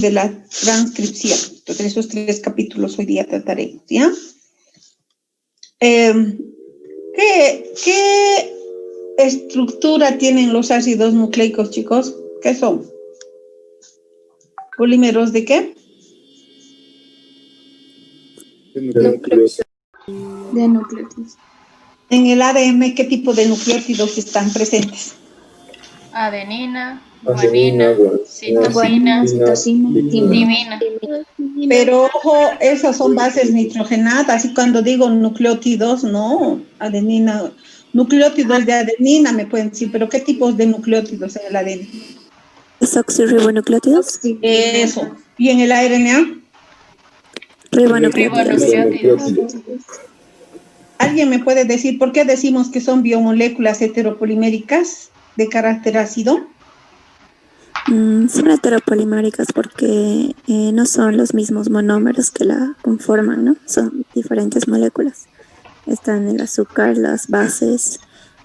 de la transcripción. Entonces, esos 3 capítulos hoy día trataremos, ¿ya? ¿Qué estructura tienen los ácidos nucleicos, chicos? ¿Qué son? ¿Polímeros de qué? De nucleótidos. En el ADN, ¿qué tipo de nucleótidos están presentes? Adenina, guanina, Guanina, citosina, citosina, timina. Pero ojo, esas son bases nitrogenadas y cuando digo nucleótidos, no, adenina, nucleótidos de adenina me pueden decir, pero ¿qué tipos de nucleótidos en el ADN? Desoxirribonucleótidos. Eso. ¿Y en el ARNA? Ribonucleótidos. ¿Alguien me puede decir por qué decimos que son biomoléculas heteropoliméricas de carácter ácido? Son heteropoliméricas porque no son los mismos monómeros que la conforman, ¿no? Son diferentes moléculas. Están el azúcar, las bases,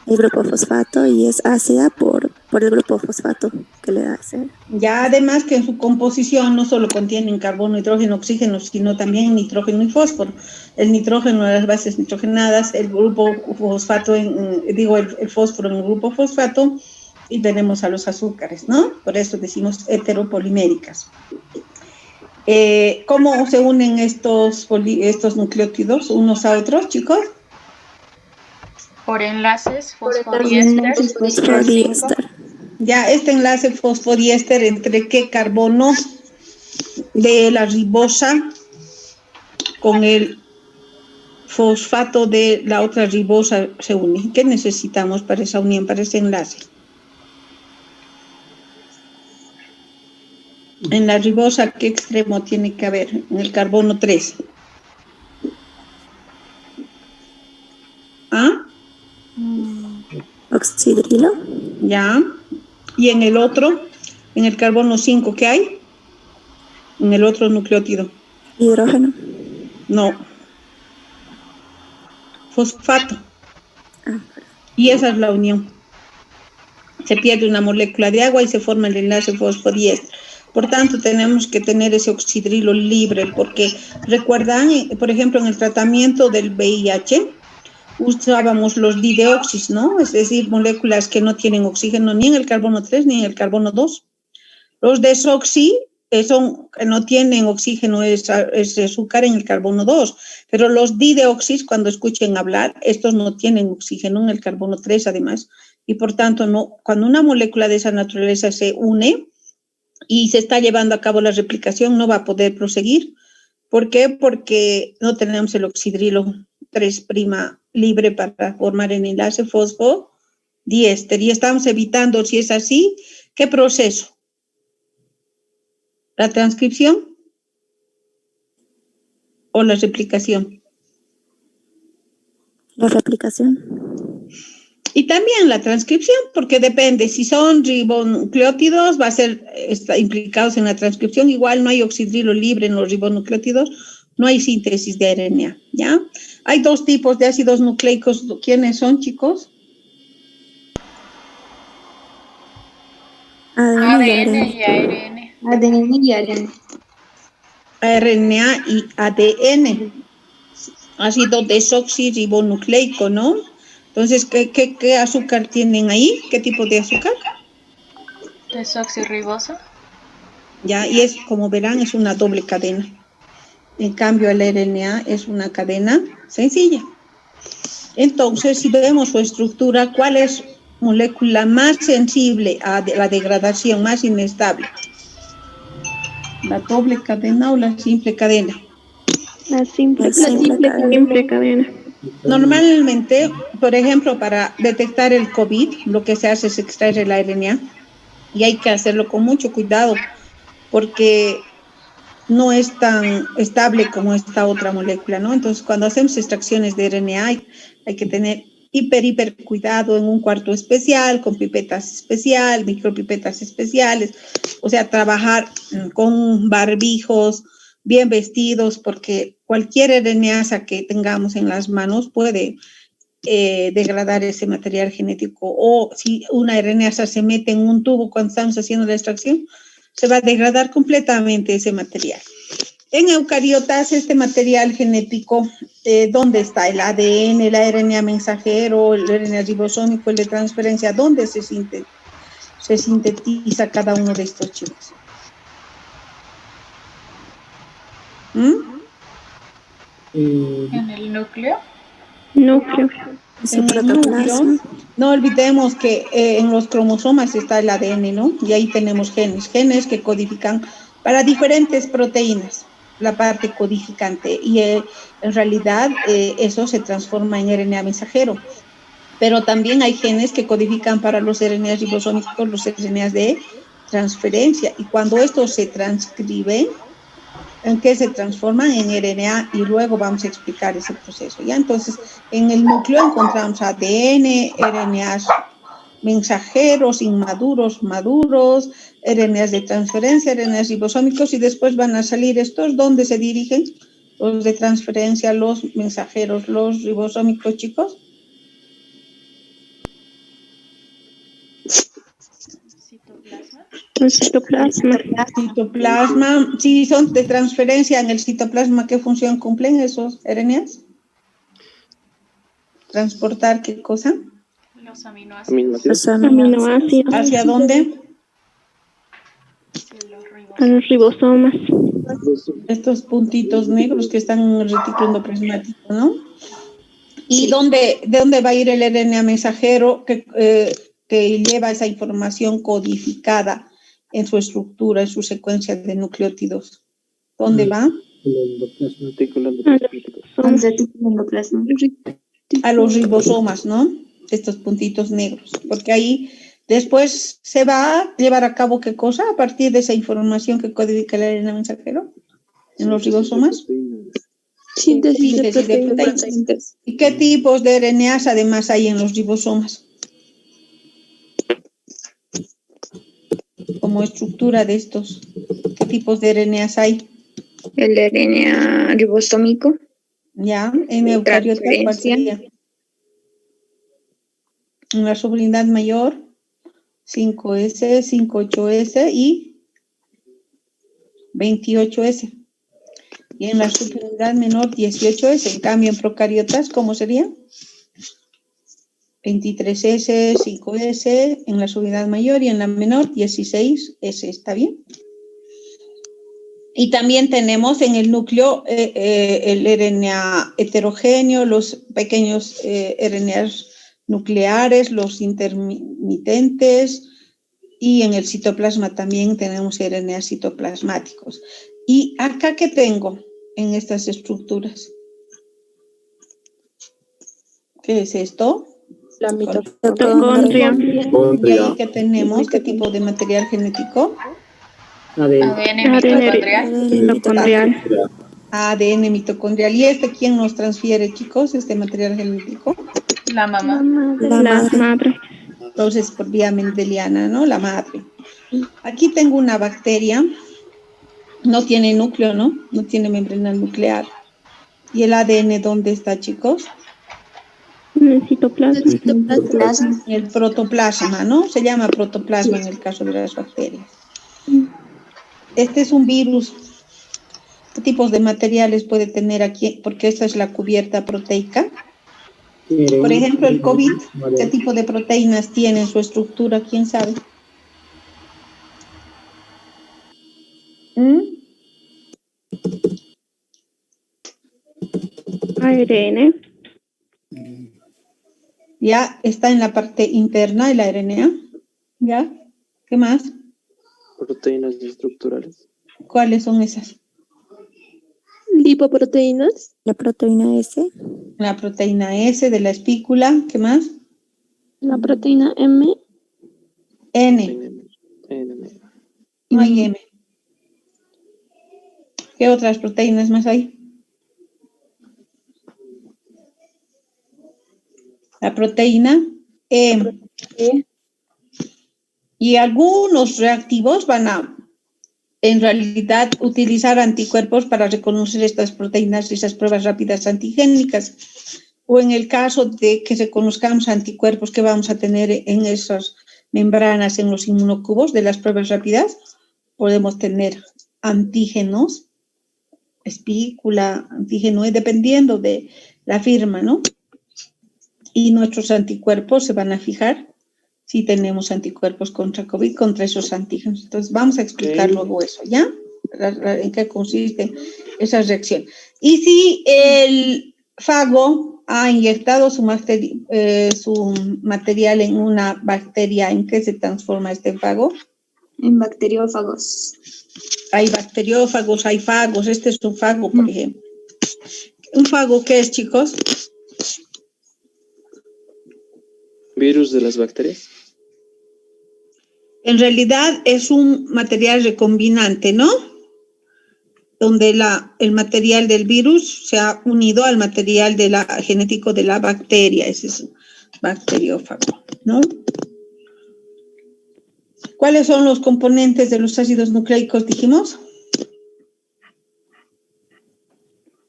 el grupo fosfato y es ácida por el grupo fosfato que le da ese. Ya además que en su composición no solo contienen carbono, hidrógeno, oxígeno, sino también nitrógeno y fósforo. El nitrógeno en las bases nitrogenadas, el grupo fosfato, el fósforo en el grupo fosfato, y tenemos a los azúcares, ¿no? Por eso decimos heteropoliméricas. ¿Cómo se unen estos nucleótidos unos a otros, chicos? Por enlaces fosfodiéster. Ya, este enlace fosfodiéster, ¿entre qué carbono de la ribosa con el fosfato de la otra ribosa se une? ¿Qué necesitamos para esa unión, para ese enlace? En la ribosa, ¿qué extremo tiene que haber? En el carbono 3. ¿Ah? Oxidrilo. Ya. ¿Y en el otro? En el carbono 5, ¿qué hay? En el otro nucleótido. Hidrógeno. No. Fosfato. Y esa es la unión. Se pierde una molécula de agua y se forma el enlace fosfodiéster. Por tanto, tenemos que tener ese oxidrilo libre, porque recuerdan, por ejemplo, en el tratamiento del VIH, usábamos los dideoxis, ¿no? Es decir, moléculas que no tienen oxígeno ni en el carbono 3 ni en el carbono 2. Los desoxi son que no tienen oxígeno, es azúcar en el carbono 2, pero los dideoxis, cuando escuchen hablar, estos no tienen oxígeno en el carbono 3 además, y por tanto, no, cuando una molécula de esa naturaleza se une y se está llevando a cabo la replicación, no va a poder proseguir. ¿Por qué? Porque no tenemos el oxidrilo 3' libre para formar el enlace fosfodiéster, y estamos evitando, si es así, ¿qué proceso? ¿La transcripción o la replicación? La replicación. Y también la transcripción, porque depende, si son ribonucleótidos, va a ser implicados en la transcripción. Igual no hay oxidrilo libre en los ribonucleótidos, no hay síntesis de RNA, ¿ya? Hay 2 tipos de ácidos nucleicos. ¿Quiénes son, chicos? ADN y ARN. ADN y ARN. RNA y ADN. Ácido desoxirribonucleico, ¿no? Entonces, ¿qué azúcar tienen ahí? ¿Qué tipo de azúcar? Desoxirribosa. Ya, y es, como verán, es una doble cadena. En cambio, el RNA es una cadena sencilla. Entonces, si vemos su estructura, ¿cuál es molécula más sensible a la degradación, más inestable? ¿La doble cadena o la simple cadena? La simple cadena. Normalmente, por ejemplo, para detectar el COVID, lo que se hace es extraer el RNA, y hay que hacerlo con mucho cuidado, porque no es tan estable como esta otra molécula, ¿no? Entonces, cuando hacemos extracciones de RNA, hay que tener hiper cuidado en un cuarto especial, con pipetas especiales, micropipetas especiales, o sea, trabajar con barbijos, bien vestidos, porque cualquier RNA que tengamos en las manos puede degradar ese material genético, o si una RNA se mete en un tubo cuando estamos haciendo la extracción, Se va a degradar completamente ese material. En eucariotas, este material genético, ¿dónde está? El ADN, el RNA mensajero, el RNA ribosómico, el de transferencia, ¿dónde se sintetiza cada uno de estos chicos? En el núcleo. Núcleo. Su En el núcleo, protoplasma. no olvidemos que en los cromosomas está el ADN, ¿no? Y ahí tenemos genes que codifican para diferentes proteínas, la parte codificante. Y en realidad eso se transforma en RNA mensajero. Pero también hay genes que codifican para los RNAs ribosómicos, los RNAs de transferencia. Y cuando estos se transcriben, en que se transforman en RNA y luego vamos a explicar ese proceso. ¿Ya? Entonces, en el núcleo encontramos ADN, RNAs mensajeros, inmaduros, maduros, RNAs de transferencia, RNAs ribosómicos y después van a salir estos, ¿dónde se dirigen? Los de transferencia, los mensajeros, los ribosómicos, chicos. Citoplasma. El citoplasma. Citoplasma, si son de transferencia en el citoplasma, ¿qué función cumplen esos RNAs? ¿Transportar qué cosa? Los aminoácidos. Los Aminoácidos. ¿Hacia dónde? Los A los ribosomas. Estos puntitos negros que están en el retículo endoplasmático, ¿no? ¿Y de dónde va a ir el RNA mensajero que lleva esa información codificada en su estructura, en su secuencia de nucleótidos? ¿Dónde va? Al retículo endoplasmático. A los ribosomas, ¿no? Estos puntitos negros, porque ahí después se va a llevar a cabo ¿qué cosa? A partir de esa información que codifica el RNA mensajero en los ribosomas. Síntesis de proteínas. ¿Y qué tipos de RNAs además hay en los ribosomas? Como estructura de estos, ¿qué tipos de RNAs hay? El RNA ribosómico. Ya, en eucariotas, ¿cuál sería? En la subunidad mayor, 5S, 58S y 28S. Y en la subunidad menor, 18S. En cambio, en procariotas, ¿cómo sería? 23S, 5S, en la subunidad mayor y en la menor, 16S. ¿Está bien? Y también tenemos en el núcleo el RNA heterogéneo, los pequeños RNAs nucleares, los intermitentes, y en el citoplasma también tenemos RNAs citoplasmáticos. ¿Y acá qué tengo en estas estructuras? ¿Qué es esto? La mitocondria. ¿Y ahí qué tenemos? ¿Qué tipo de material genético? ADN mitocondrial. ADN mitocondrial. ¿Y quién nos transfiere, chicos, este material genético? La mamá. La madre. Entonces, por vía mendeliana, ¿no? La madre. Aquí tengo una bacteria. No tiene núcleo, ¿no? No tiene membrana nuclear. ¿Y el ADN dónde está, chicos? En el citoplasma. El protoplasma, ¿no? Se llama protoplasma en el caso de las bacterias. Este es un virus. ¿Qué tipos de materiales puede tener aquí? Porque esta es la cubierta proteica. Por ejemplo, el COVID, ¿qué tipo de proteínas tiene en su estructura? ¿Quién sabe? ARN. Ya está en la parte interna de la RNA. ¿Ya? ¿Qué más? Proteínas estructurales. ¿Cuáles son esas? Lipoproteínas. La proteína S. La proteína S de la espícula. ¿Qué más? La proteína M. N. No hay M. ¿Qué otras proteínas más hay? La proteína E. Y algunos reactivos van a, en realidad, utilizar anticuerpos para reconocer estas proteínas y esas pruebas rápidas antigénicas. O en el caso de que reconozcamos anticuerpos que vamos a tener en esas membranas, en los inmunocubos de las pruebas rápidas, podemos tener antígenos, espícula, antígeno, dependiendo de la firma, ¿no? Y nuestros anticuerpos se van a fijar si tenemos anticuerpos contra COVID, contra esos antígenos. Entonces, vamos a explicar luego eso, ¿ya? En qué consiste esa reacción. Y si el fago ha inyectado su material en una bacteria, ¿en qué se transforma este fago? En bacteriófagos. Hay bacteriófagos, hay fagos. Este es un fago, por ejemplo. ¿Un fago qué es, chicos? Virus de las bacterias. En realidad es un material recombinante, ¿no? Donde el material del virus se ha unido al material genético de la bacteria. Ese es un bacteriófago, ¿no? ¿Cuáles son los componentes de los ácidos nucleicos, dijimos?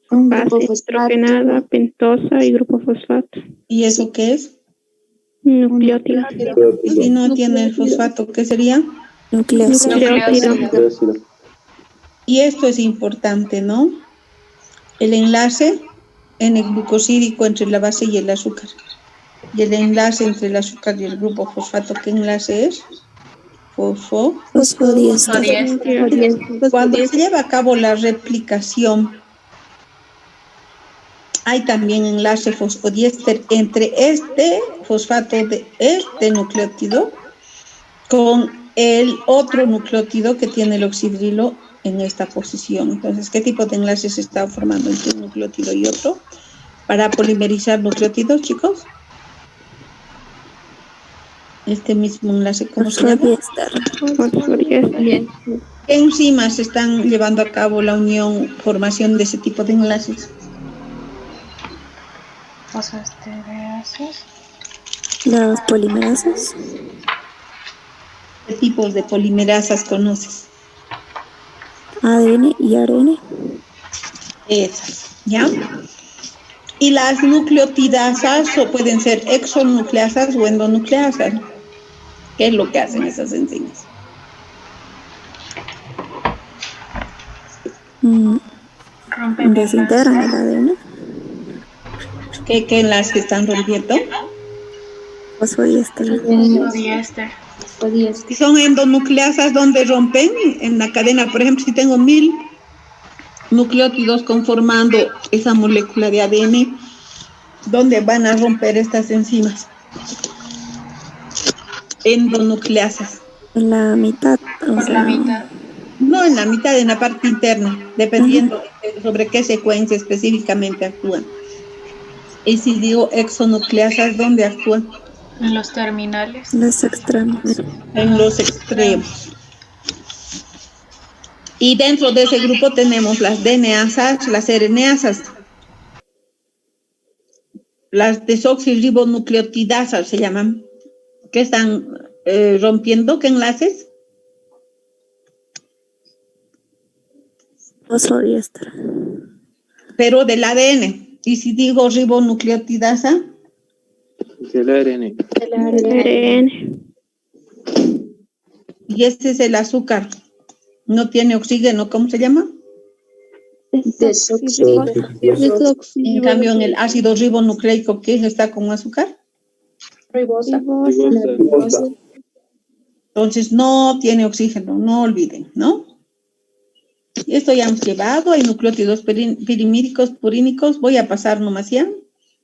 Un Base grupo fosfato. hidrogenada, pentosa y grupo fosfato. ¿Y eso qué es? Nucleótido. Si no tiene el fosfato, ¿qué sería? Nucleótido. Y esto es importante, ¿no? El enlace N-glucosídico entre la base y el azúcar. Y el enlace entre el azúcar y el grupo fosfato, ¿qué enlace es? Fosfodiéster. Cuando se lleva a cabo la replicación, hay también enlace fosfodiéster entre este fosfato de este nucleótido con el otro nucleótido que tiene el oxidrilo en esta posición. Entonces, ¿qué tipo de enlace se está formando entre un nucleótido y otro? Para polimerizar nucleótidos, chicos. Este mismo enlace, ¿cómo se llama? Fosfodiéster. ¿Qué enzimas están llevando a cabo la unión, formación de ese tipo de enlaces? Fosfoestereasas. Las polimerasas. ¿Qué tipos de polimerasas conoces? ADN y ARN. Esas, ¿ya? Y las nucleotidasas pueden ser exonucleasas o endonucleasas. ¿Qué es lo que hacen esas enzimas? Desintegran el ADN. ¿Qué enlace están rompiendo? Fosfodiéster. Fosfodiéster. Son endonucleasas donde rompen en la cadena. Por ejemplo, si tengo 1000 nucleótidos conformando esa molécula de ADN, ¿dónde van a romper estas enzimas? Endonucleasas. En la mitad. La mitad. No en la mitad, en la parte interna, dependiendo sobre qué secuencia específicamente actúan. Y si digo exonucleasas, ¿dónde actúan? En los terminales. Los extremos. En los extremos. Y dentro de ese grupo tenemos las DNasas, las RNasas. Las desoxirribonucleotidasas se llaman. ¿Qué están rompiendo? ¿Qué enlaces? Fosfodiéster. Pero del ADN. Y si digo ribonucleotidasa, Del ARN. ARN. y este es el azúcar. No tiene oxígeno, ¿cómo se llama? En cambio, en el ácido ribonucleico, ¿qué está con azúcar? Ribosa. Entonces, no tiene oxígeno, no olviden, ¿no? Y esto ya hemos llevado, hay nucleótidos pirimídicos, purínicos, voy a pasar nomás ya.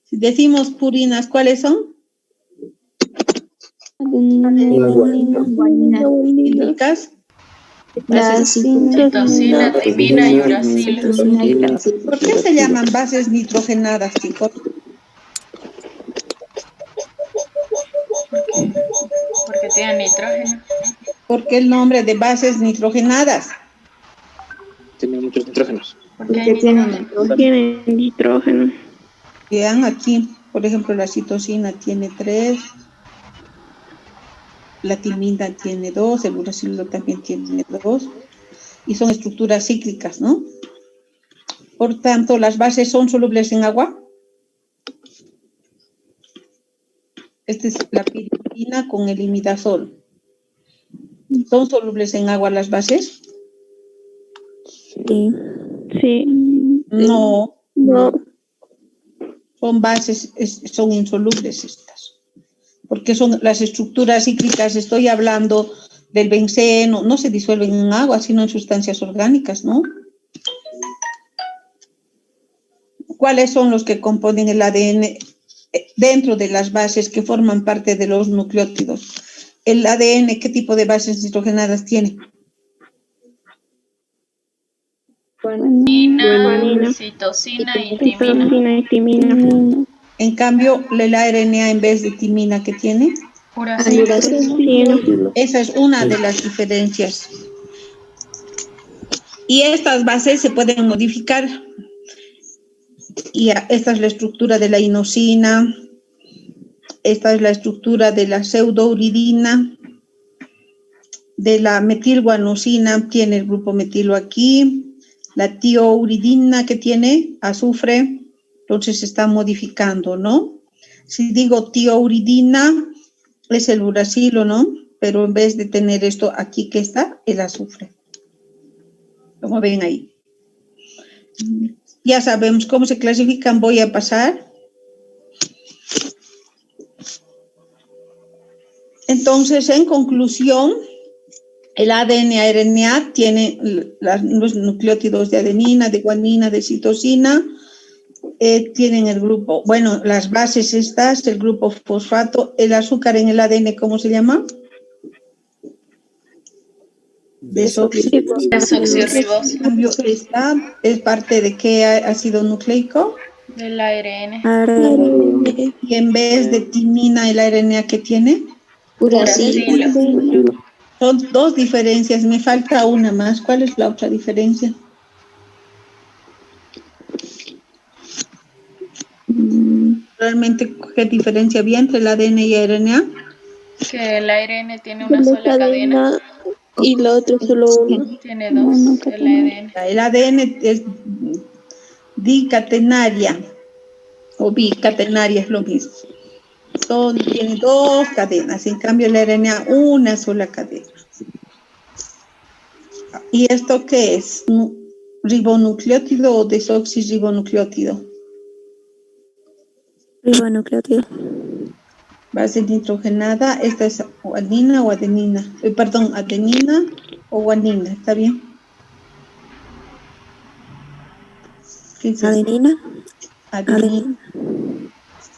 Si decimos purinas, ¿cuáles son? Indicas. Citosina, timina y uracilo. ¿Por qué se llaman bases nitrogenadas, chicos? Porque tienen nitrógeno. ¿Por qué el nombre de bases nitrogenadas? Tiene muchos nitrógenos. Porque Tienen nitrógeno. Vean aquí, por ejemplo, la citosina tiene 3, la timina tiene 2, el uracilo también tiene 2, y son estructuras cíclicas, ¿no? Por tanto, las bases son solubles en agua. Esta es la piridina con el imidazol. ¿Son solubles en agua las bases? Sí. Sí. No, No. son bases, son insolubles estas. Porque son las estructuras cíclicas, estoy hablando del benceno, no se disuelven en agua, sino en sustancias orgánicas, ¿no? ¿Cuáles son los que componen el ADN dentro de las bases que forman parte de los nucleótidos? ¿El ADN qué tipo de bases nitrogenadas tiene? Guanina, citosina y timina. Citosina y timina. En cambio, el ARNA en vez de timina, ¿qué tiene? Uracilo. Uracilo. Esa es una de las diferencias. Y estas bases se pueden modificar. Y esta es la estructura de la inosina. Esta es la estructura de la pseudouridina. De la metilguanosina tiene el grupo metilo aquí. La tiouridina que tiene azufre, entonces se está modificando, ¿no? Si digo tiouridina, es el uracilo, ¿no? Pero en vez de tener esto aquí que está, el azufre. Como ven ahí. Ya sabemos cómo se clasifican, voy a pasar. Entonces, en conclusión, el ADN-RNA tiene los nucleótidos de adenina, de guanina, de citosina, tienen el grupo, bueno, las bases estas, el grupo fosfato, el azúcar en el ADN, ¿cómo se llama? Desoxirribosa. En cambio, esta es parte de qué ácido nucleico. Del ARN. ARN. Y en vez de timina, el RNA que tiene. Uracilo. Son dos diferencias, me falta una más. ¿Cuál es la otra diferencia? Realmente, ¿qué diferencia había entre el ADN y el RNA? Que el ARN tiene una sola cadena. Y la otra solo una. Tiene dos. El ADN. El ADN es dicatenaria o bicatenaria, es lo mismo. Tiene dos cadenas, en cambio el RNA una sola cadena. ¿Y esto qué es? ¿Ribonucleótido o desoxirribonucleótido? Ribonucleótido. Base nitrogenada, esta es guanina o adenina. Perdón, adenina o guanina, ¿está bien? ¿Qué es esto? Adenina. Adenina.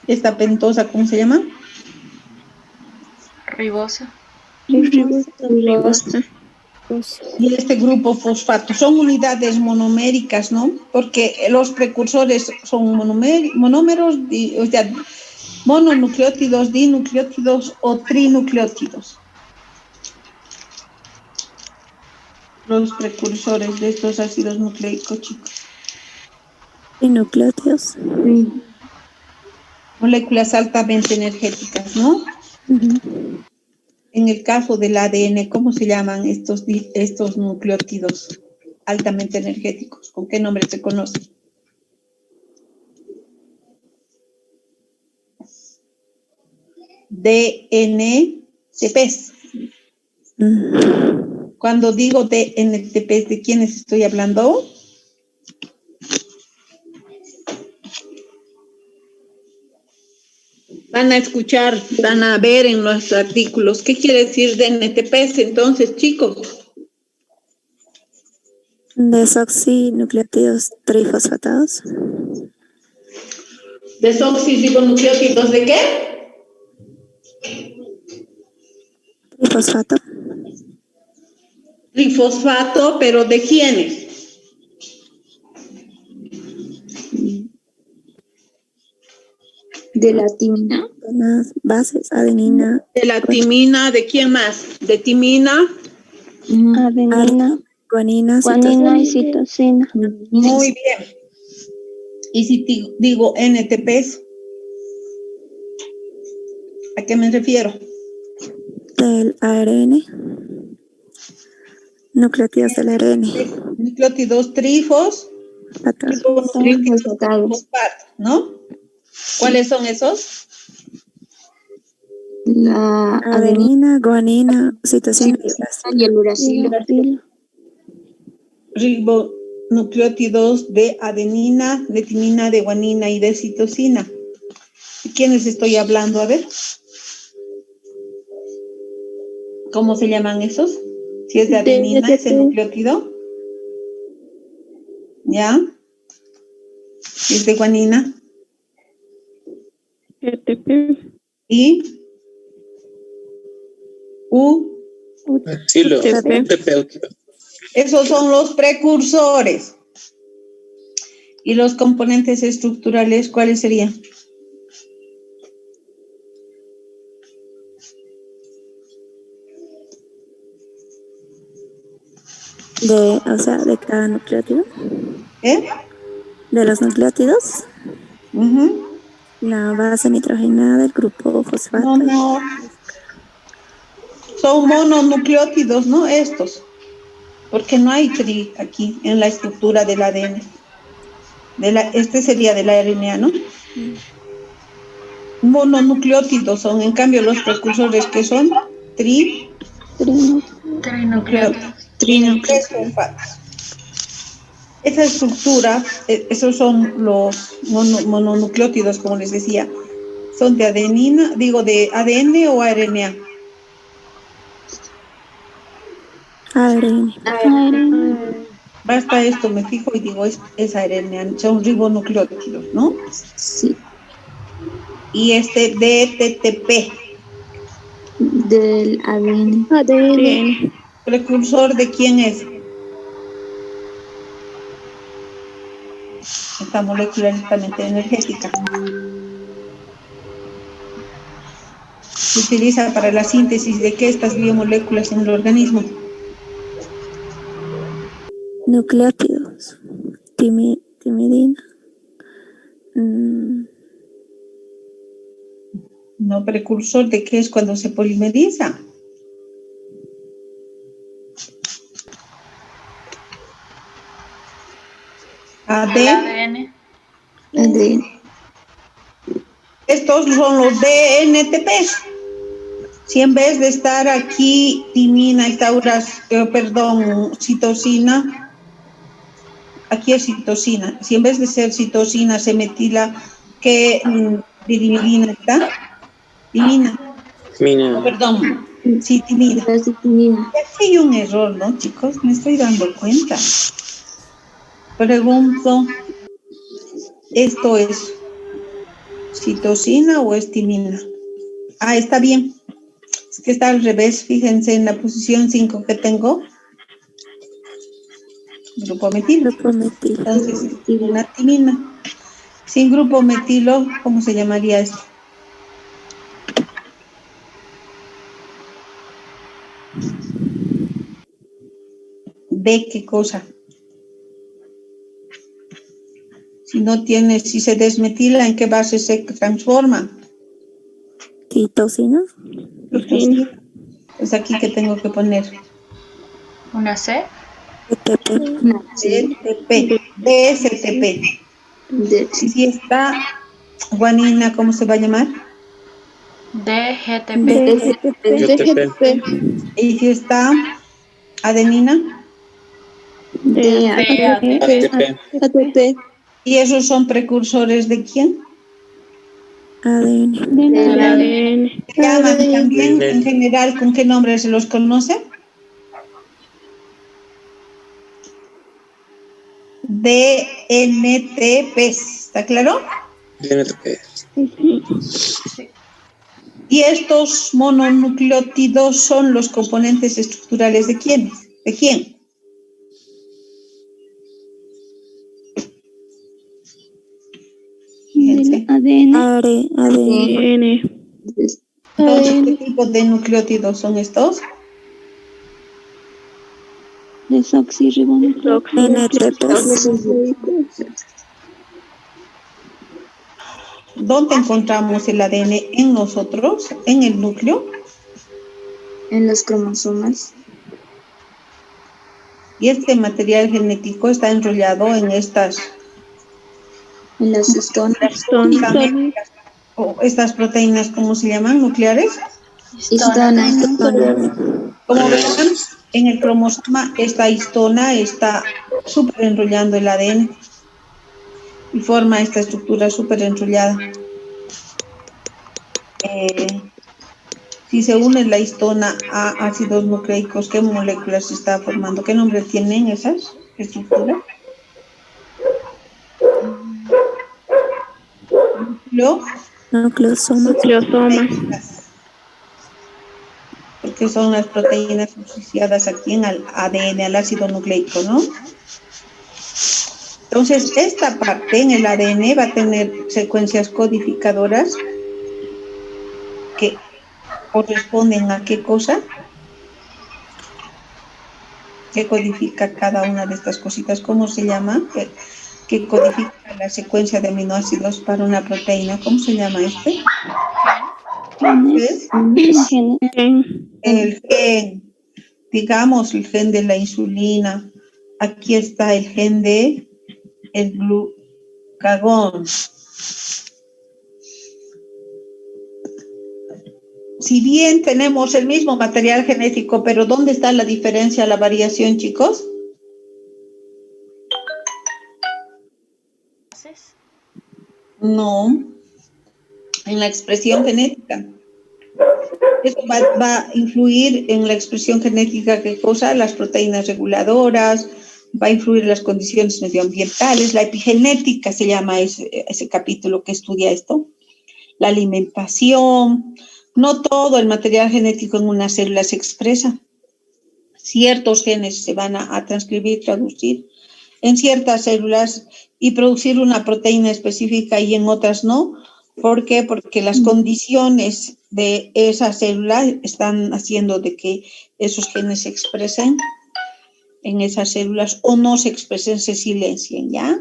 Esta pentosa, ¿cómo se llama? Ribosa. Ribosa. Y este grupo fosfato son unidades monoméricas, ¿no? Porque los precursores son monómeros, o sea, mononucleótidos, dinucleótidos o trinucleótidos. Los precursores de estos ácidos nucleicos, chicos. Trinucleótidos. Moléculas altamente energéticas, ¿no? En el caso del ADN, ¿cómo se llaman estos nucleótidos altamente energéticos? ¿Con qué nombre se conocen? DNTPs. Cuando digo DNTPs, ¿de quiénes estoy hablando? Van a escuchar, van a ver en los artículos. ¿Qué quiere decir DNTPs entonces, chicos? Desoxinucleótidos trifosfatados. ¿Desoxirribonucleótidos de qué? Trifosfato. Trifosfato, pero ¿de quiénes? De la timina. Las bases, adenina. De la timina, ¿de quién más? De timina. Adenina. Guanina, Guanina y citosina. Muy bien. Y si digo NTPs, ¿a qué me refiero? del ARN. Nucleótidos del ARN. Nucleótidos trifosfatados, ¿no? ¿Cuáles son esos? La adenina Adenina, guanina, citosina y uracilo. y el uracilo. Ribonucleótidos de adenina, de timina, de guanina y de citosina. ¿De quiénes estoy hablando? A ver. ¿Cómo se llaman esos? Si es de adenina, ese nucleótido. ¿Ya? Si es de guanina. Y Silo, UTP. esos son los precursores. ¿Y los componentes estructurales cuáles serían? De cada nucleótido. ¿Eh? De los nucleótidos, Ujú. la base nitrogenada, el grupo fosfato. No. Son mononucleótidos, ¿no? Estos. Porque no hay tri aquí en la estructura del ADN. Este sería de la RNA, ¿no? Mononucleótidos son, en cambio, los precursores que son Trinucleótidos. tienen 3 fosfatos. Esa estructura, esos son los mononucleótidos, como les decía, son de adenina, de ADN o RNA. ARN. Basta esto, me fijo y digo, es RNA, son ribonucleótidos, ¿no? Sí. Y DTTP. Del ADN. ¿Precursor de quién es? Esta molécula altamente energética. Se utiliza para la síntesis de qué estas biomoléculas en el organismo. Nucleótidos. Timidina. No, precursor de qué es cuando se polimeriza. ADN. Estos son los DNTPs. Si en vez de estar aquí timina y citosina, aquí es citosina. Si en vez de ser citosina se metila, ¿qué dirimidina está? Timina. Sí, timina. Aquí hay un error, ¿no, chicos? Me estoy dando cuenta. Pregunto, ¿esto es citosina o es timina? Ah, está bien. Es que está al revés. Fíjense en la posición 5 que tengo. Grupo metilo. Entonces, una timina. Sin grupo metilo, ¿cómo se llamaría esto? ¿De qué cosa? Si se desmetila, ¿en qué base se transforma? Citosina. Pues aquí que tengo que poner. ¿Una C? DSTP. Si está guanina, ¿cómo se va a llamar? DGTP. Y si está adenina, ATP. ¿y esos son precursores de quién? ADN. Se llaman también en general, ¿con qué nombre se los conoce? DNTPs, ¿está claro? Y estos mononucleótidos son los componentes estructurales ¿de quiénes? ¿De quién? Fíjense. ADN. Entonces, ¿qué tipo de nucleótidos son estos? Desoxirribonucleótidos. ¿Dónde encontramos el ADN en nosotros? ¿En el núcleo? En los cromosomas. Y este material genético está enrollado en estas En las estonas. o estas proteínas, ¿cómo se llaman? ¿Nucleares? Histona. Como verán, en el cromosoma esta histona está súper enrollando el ADN y forma esta estructura súper enrollada. Si se une la histona a ácidos nucleicos, ¿qué moléculas se está formando? ¿Qué nombre tienen esas estructuras? Nucleosoma. Porque son las proteínas asociadas aquí en al ADN, al ácido nucleico, ¿no? Entonces, esta parte en el ADN va a tener secuencias codificadoras que corresponden a qué cosa, qué codifica cada una de estas cositas, ¿cómo se llama? Que codifica la secuencia de aminoácidos para una proteína, ¿cómo se llama este? El gen, digamos el gen de la insulina. Aquí está el gen de el glucagón. Si bien tenemos el mismo material genético, pero ¿dónde está la diferencia, la variación, chicos? No, en la expresión genética. Eso va a influir en la expresión genética, ¿qué cosa? Las proteínas reguladoras, va a influir en las condiciones medioambientales, la epigenética se llama ese capítulo que estudia esto, la alimentación. No todo el material genético en una célula se expresa. Ciertos genes se van a transcribir, traducir en ciertas células y producir una proteína específica y en otras no. ¿Por qué? Porque las condiciones de esa célula están haciendo de que esos genes se expresen en esas células o no se expresen, se silencien, ¿ya?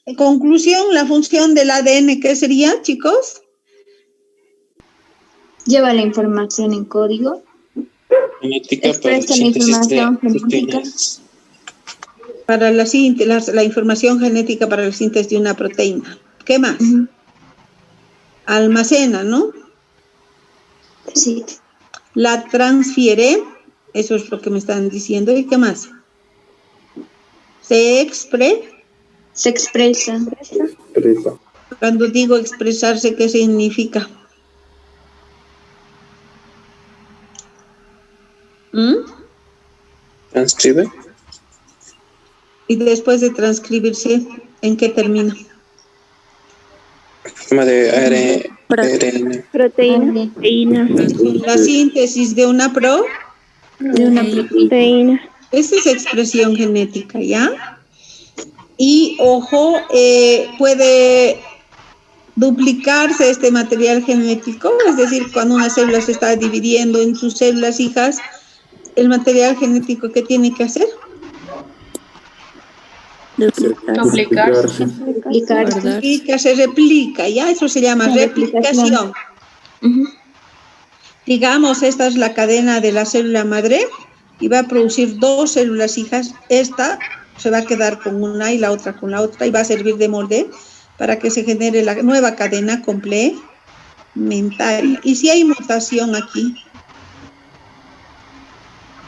En conclusión, la función del ADN, ¿qué sería, chicos? Lleva la información en código. Genética para Expresa la información genética. Para la información genética para la síntesis de una proteína. ¿Qué más? Almacena, ¿no? Sí. La transfiere, eso es lo que me están diciendo. ¿Y qué más? Se expresa. Cuando digo expresarse, ¿qué significa? Transcribe. Y después de transcribirse, ¿en qué termina? Forma de ARN. Proteína. La síntesis de una proteína. Esa es expresión genética, ¿ya? Y, ojo, puede duplicarse este material genético, es decir, cuando una célula se está dividiendo en sus células hijas, el material genético, ¿qué tiene que hacer? Duplicarse. Se replica, ¿ya? Eso se llama replicación. Digamos, esta es la cadena de la célula madre y va a producir dos células hijas. Esta se va a quedar con una y la otra con la otra y va a servir de molde para que se genere la nueva cadena complementaria. Y si hay mutación aquí,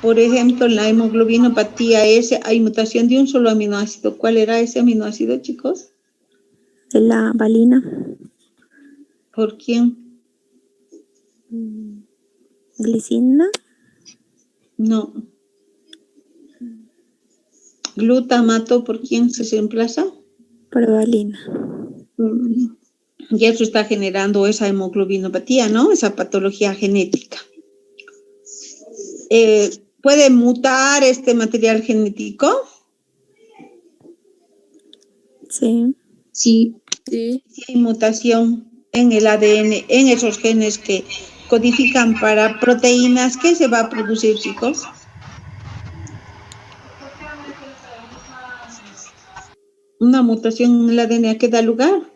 por ejemplo, en la hemoglobinopatía S hay mutación de un solo aminoácido. ¿Cuál era ese aminoácido, chicos? De la valina. ¿Por quién? ¿Glicina? No. ¿Glutamato por quién se reemplaza? Por valina. Y eso está generando esa hemoglobinopatía, ¿no? Esa patología genética. ¿Puede mutar este material genético? Sí. Sí. Si hay mutación en el ADN, en esos genes que codifican para proteínas, ¿qué se va a producir, chicos? Una mutación en el ADN, ¿a qué da lugar?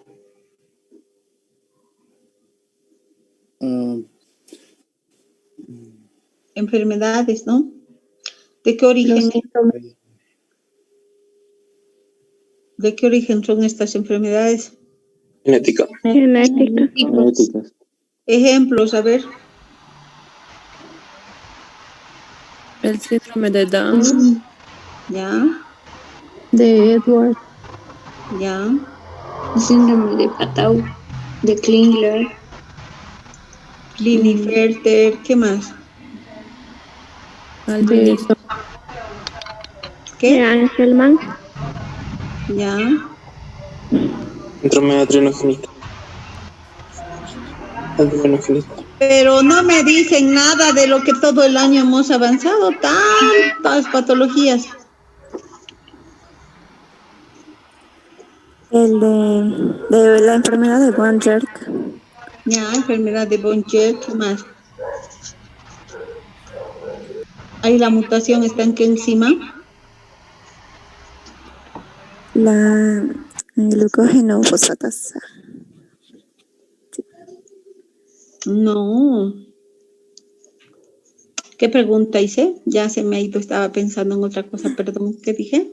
Enfermedades, ¿no? ¿De qué origen? ¿De qué origen son estas enfermedades? Genética. Ejemplos, a ver. El síndrome de Down. Ya, De Edward. ya. El síndrome de Patau, de Klingler. Klinefelter, ¿qué más? Albert. De ¿Qué? Angelman. Ya. Síndrome adrenogénico. Adrenogénico. Pero no me dicen nada de lo que todo el año hemos avanzado, tantas patologías. El de la enfermedad de Von Jerk. Ya, enfermedad de Von Jerk, ¿qué más? Ahí la mutación está en qué enzima. La glucógeno fosfatasa. No. ¿Qué pregunta hice? Ya se me ha ido, estaba pensando en otra cosa, perdón. ¿Qué dije?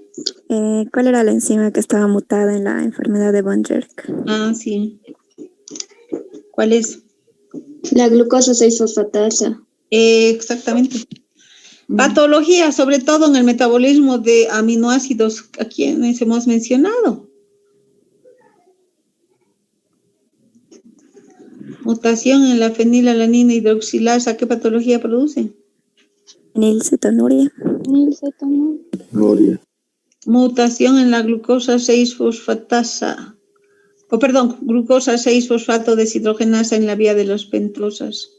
¿Cuál era la enzima que estaba mutada en la enfermedad de Von Jerk? Ah, sí. ¿Cuál es? La glucosa 6-fosfatasa. Exactamente. Patología, sobre todo en el metabolismo de aminoácidos a quienes hemos mencionado. Mutación en la fenilalanina hidroxilasa, ¿qué patología produce? Fenilcetonuria. Mutación en la glucosa 6-fosfatasa. Glucosa 6-fosfato deshidrogenasa en la vía de las pentosas.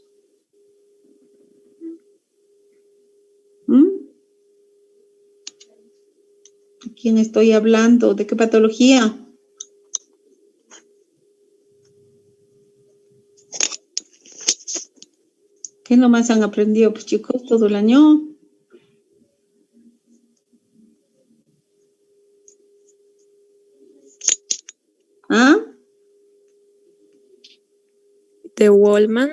¿De quién estoy hablando? ¿De qué patología? ¿Qué nomás han aprendido, pues, chicos, todo el año? ¿Ah? De Wallman.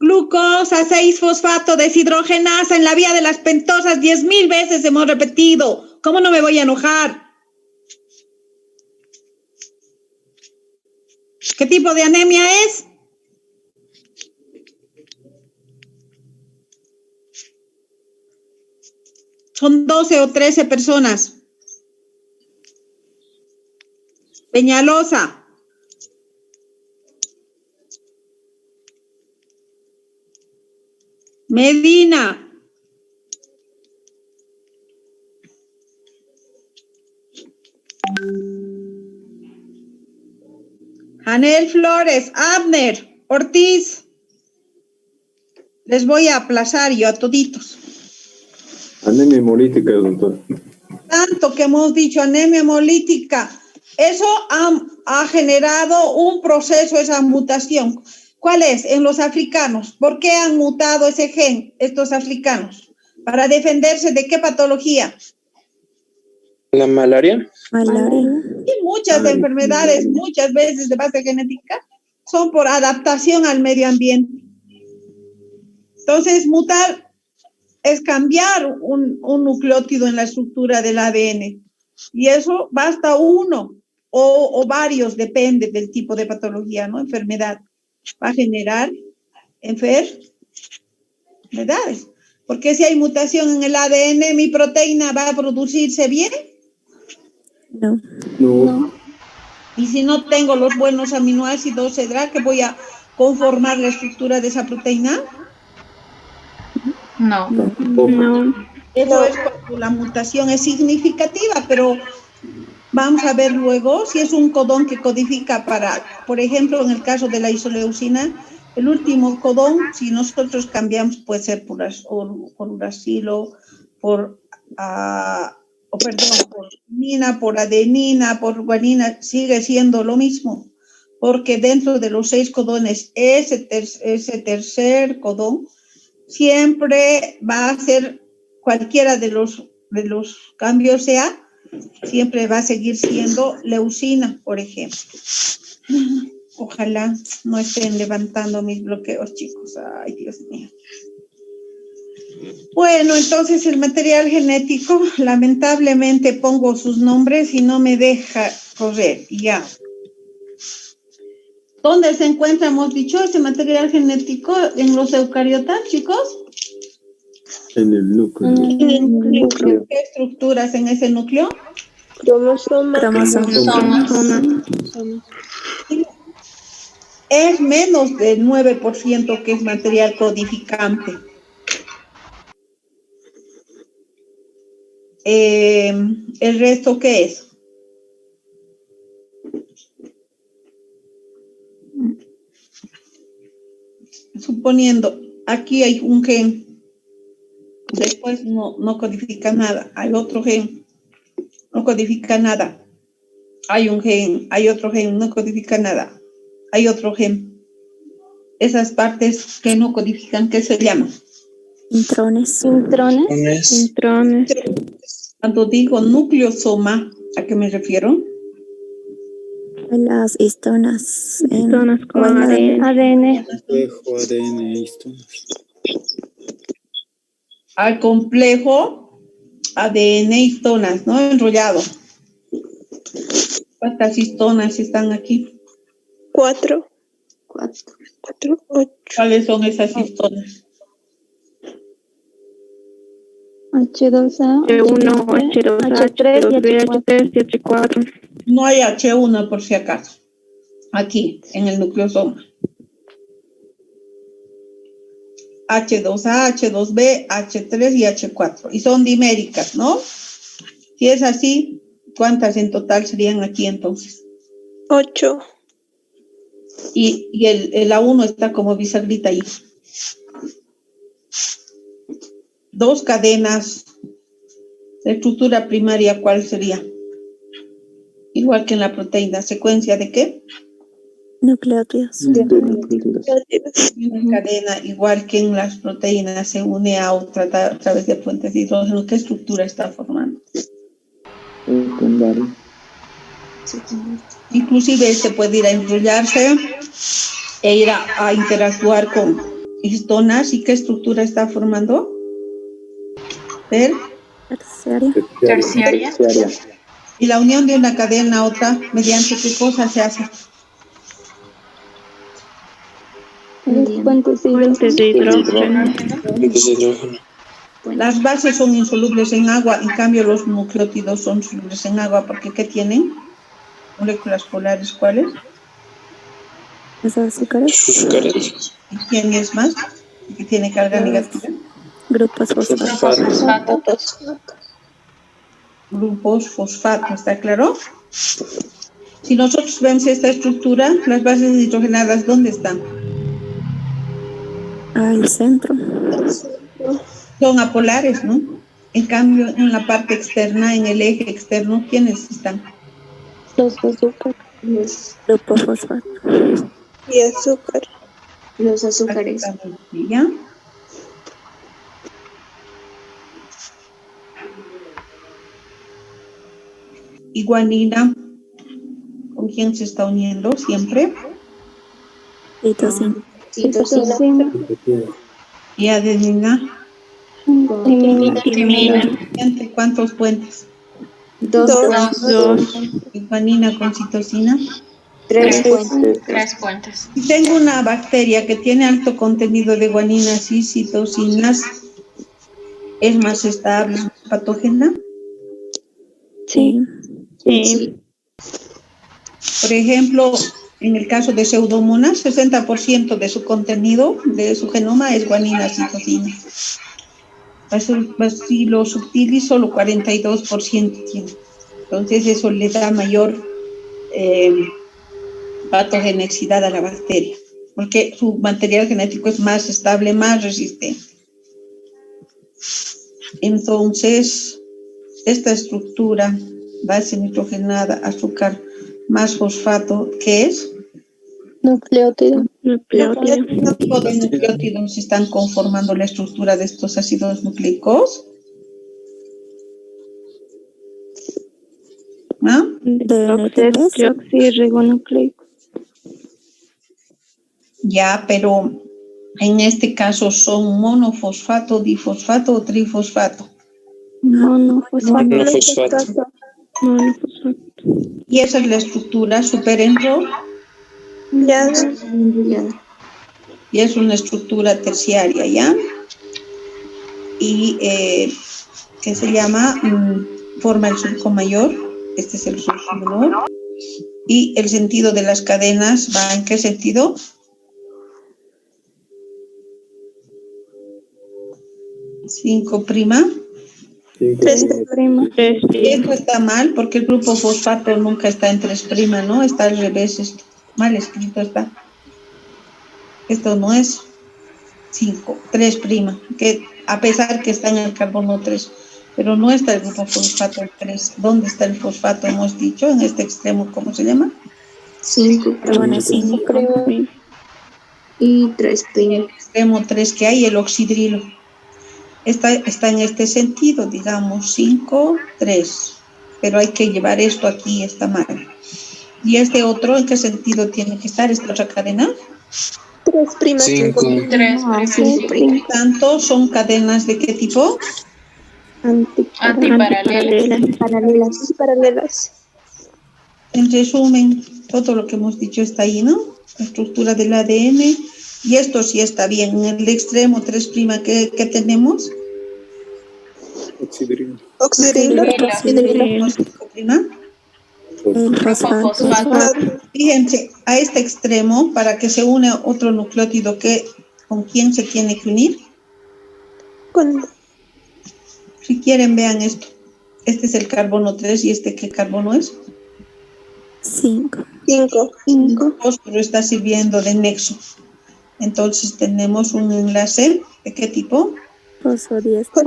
Glucosa 6-fosfato deshidrogenasa en la vía de las pentosas, 10.000 veces hemos repetido. ¿Cómo no me voy a enojar? ¿Qué tipo de anemia es? Son 12 o 13 personas. Peñalosa. Medina. Janel Flores, Abner, Ortiz. Les voy a aplazar yo a toditos. Anemia hemolítica, doctor. Tanto que hemos dicho anemia hemolítica. Eso ha generado un proceso, esa mutación. ¿Cuál es? En los africanos. ¿Por qué han mutado ese gen estos africanos? ¿Para defenderse de qué patología? ¿La malaria? Malaria. Y muchas enfermedades, muchas veces de base genética, son por adaptación al medio ambiente. Entonces, mutar es cambiar un nucleótido en la estructura del ADN. Y eso basta uno o varios, depende del tipo de patología, ¿no? Enfermedad. Va a generar enfermedades. Porque si hay mutación en el ADN, ¿mi proteína va a producirse bien? No. Y si no tengo los buenos aminoácidos, ¿será que voy a conformar la estructura de esa proteína? No. Eso es cuando la mutación es significativa, pero vamos a ver luego si es un codón que codifica para, por ejemplo, en el caso de la isoleucina, el último codón, si nosotros cambiamos, puede ser por uracilo, por timina, por adenina, por guanina, sigue siendo lo mismo, porque dentro de los 6 codones, ese tercer codón siempre va a ser cualquiera de los cambios sea, siempre va a seguir siendo leucina, por ejemplo. Ojalá no estén levantando mis bloqueos, chicos. Ay, Dios mío. Bueno, entonces el material genético, lamentablemente pongo sus nombres y no me deja correr. Ya. ¿Dónde se encuentra, hemos dicho, ese material genético? ¿En los eucariotas, chicos? En el núcleo. Núcleo. ¿Qué estructuras en ese núcleo? Cromosoma. Es menos del 9% que es material codificante. ¿El resto qué es? Suponiendo, aquí hay un gen, después no codifica nada, hay otro gen, no codifica nada, hay un gen, hay otro gen, no codifica nada, hay otro gen. Esas partes que no codifican, ¿qué se llaman? Intrones. Intrones. Cuando digo nucleosoma, ¿a qué me refiero? Las histonas. Histonas con ADN. Complejo ADN e histonas. Al complejo ADN histonas, ¿no? Enrollado. ¿Cuántas histonas están aquí? 4. 8. ¿Cuáles son esas histonas? H2A, H1, H2, H3 y H2B, H4. H3 y H4. No hay H1 por si acaso. Aquí, en el nucleosoma. H2A, H2B, H3 y H4. Y son diméricas, ¿no? Si es así, ¿cuántas en total serían aquí entonces? 8. Y el A1 está como bisagrita ahí. 2 cadenas de estructura primaria, ¿cuál sería? Igual que en la proteína, ¿secuencia de qué? Nucleótidos. Una cadena, igual que en las proteínas, se une a otra a través de puentes de hidrógeno. ¿Qué estructura está formando? Inclusive este puede ir a enrollarse e ir a interactuar con histonas. ¿Y qué estructura está formando? ¿Ver? Terciaria. Terciaria. Y la unión de una cadena a otra, ¿mediante qué cosa se hace? Puentes de Fuentes de hidrógeno. hidrógeno. Puentes de hidrógeno. Las bases son insolubles en agua, en cambio los nucleótidos son solubles en agua, porque ¿qué tienen? Moléculas polares, ¿cuáles? Los azúcares. Azúcares. ¿Y quién es más? Que tiene carga negativa. Grupos fosfatos. Fosfatos. Grupos fosfato, ¿está claro? Si nosotros vemos esta estructura, las bases hidrogenadas, ¿dónde están? Al centro. Son apolares, ¿no? En cambio, en la parte externa, en el eje externo, ¿quiénes están? Los azúcares. Grupo fosfato. Y azúcar. Los azúcares. ¿Ya? Y guanina, ¿con quién se está uniendo siempre? Citosina. Citosina. Y adenina, Timina. ¿entre cuántos puentes? 2 2. Y guanina con citosina. 3 Tres puentes. Si tengo una bacteria que tiene alto contenido de guaninas y citosinas, ¿es más estable, más patógena? Sí. Sí. Por ejemplo, en el caso de Pseudomonas, 60% de su contenido, de su genoma, es guanina citosina. Bacillus subtilis solo 42% tiene. Entonces eso le da mayor patogenicidad a la bacteria, porque su material genético es más estable, más resistente. Entonces, esta estructura, base nitrogenada, azúcar más fosfato, ¿qué es? Nucleótido. ¿Qué tipo de nucleótidos están conformando la estructura de estos ácidos nucleicos? ¿No? Desoxirribonucleico. Ya, pero en este caso son monofosfato, difosfato o trifosfato. Monofosfato. Monofosfato. Y esa es la estructura superenrollada. Y es una estructura terciaria, ¿ya? y que se llama, forma el surco mayor, este es el surco menor, y el sentido de las cadenas va en qué sentido. Cinco prima. Tres prima. Esto está mal porque el grupo fosfato nunca está en 3', ¿no? Está al revés esto. Mal escrito está. Esto no es 5, 3', que a pesar que está en el carbono 3, pero no está el grupo fosfato 3. ¿Dónde está el fosfato? Hemos dicho, en este extremo, ¿cómo se llama? 5 Carbono 5. y 3 prima. Extremo 3 que hay, el oxidrilo. Está en este sentido, digamos, 5, 3. Pero hay que llevar esto aquí, está mal. ¿Y este otro en qué sentido tiene que estar esta otra cadena? 3 prima. 5. 3 5 prima. Por tanto, ¿son cadenas de qué tipo? Antiparalelas. Paralelas. En resumen, todo lo que hemos dicho está ahí, ¿no? La estructura del ADN. Y esto sí está bien. En el extremo 3', ¿qué tenemos? Oxidrilo. Oxidrilo. ¿Tenemos 5'? El fosfato. Fosfato. Fíjense, a este extremo, para que se une otro nucleótido, ¿con quién se tiene que unir? Si quieren, vean esto. Este es el carbono 3 y este, ¿qué carbono es? 5. 5. Fósforo está sirviendo de nexo. Entonces tenemos un enlace, ¿de qué tipo? Fosfodiéster.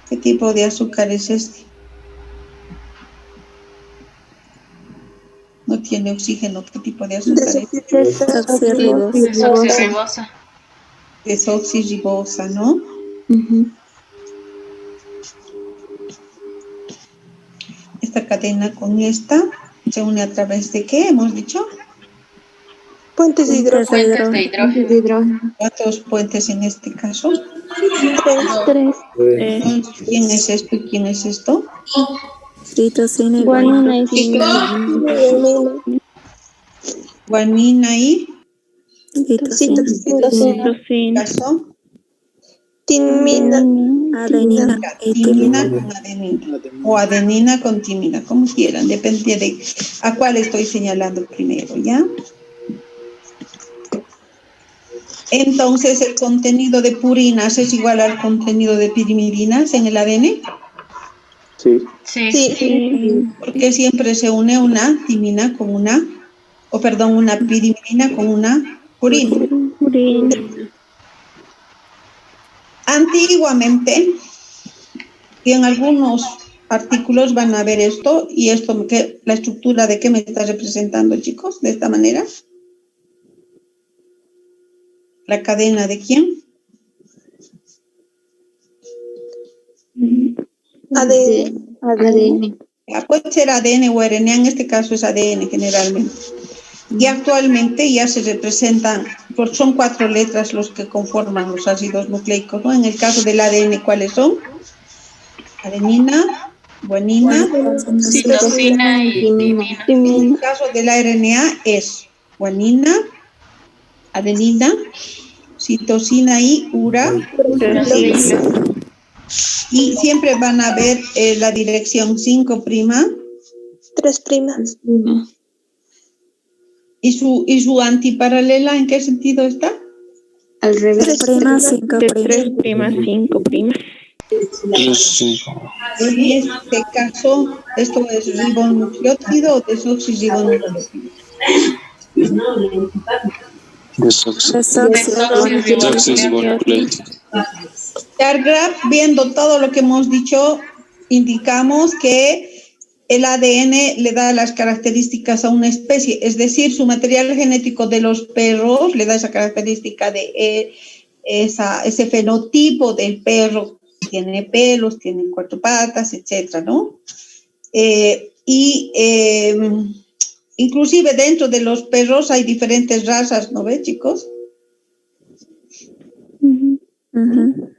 ¿Qué tipo de azúcar es este? No tiene oxígeno. ¿Qué tipo de azúcar es? Desoxirribosa. Desoxirribosa. Desoxirribosa, ¿no? Esta cadena con esta se une a través de ¿qué hemos dicho? Puentes de hidrógeno. Puentes de hidrógeno. ¿Cuántos puentes en este caso? 3. Entonces, ¿quién es esto y quién es esto? Citosina y Guanina y Guanina y citosina. caso timina. Adenina y timina timina. con adenina o adenina con timina, como quieran, depende de a cuál estoy señalando primero, ¿ya? Entonces, ¿el contenido de purinas es igual al contenido de pirimidinas en el ADN? Sí. Porque siempre se une una timina con una pirimidina con una purina. Antiguamente, y en algunos artículos van a ver esto, y esto, la estructura de qué me está representando, chicos, de esta manera. ¿La cadena de quién? ADN. Puede ser ADN o RNA, en este caso es ADN generalmente. Y actualmente ya se representan, son 4 letras los que conforman los ácidos nucleicos, ¿no? En el caso del ADN, ¿cuáles son? Adenina, guanina, Citosina y timina. en el caso de la RNA es guanina, adenina, citosina y uracilo. Y siempre van a ver la dirección 5', 3 primas. ¿Y su antiparalela en qué sentido está? Al revés. 3', 5'. 5'. En este caso, ¿esto es ribonucleótido o desoxirribonucleótido? Desoxirribonucleótido. Graph, viendo todo lo que hemos dicho, indicamos que el ADN le da las características a una especie, es decir, su material genético de los perros le da esa característica de ese fenotipo del perro. Tiene pelos, tiene 4 patas, etcétera, ¿no? Inclusive dentro de los perros hay diferentes razas, ¿no ve, chicos?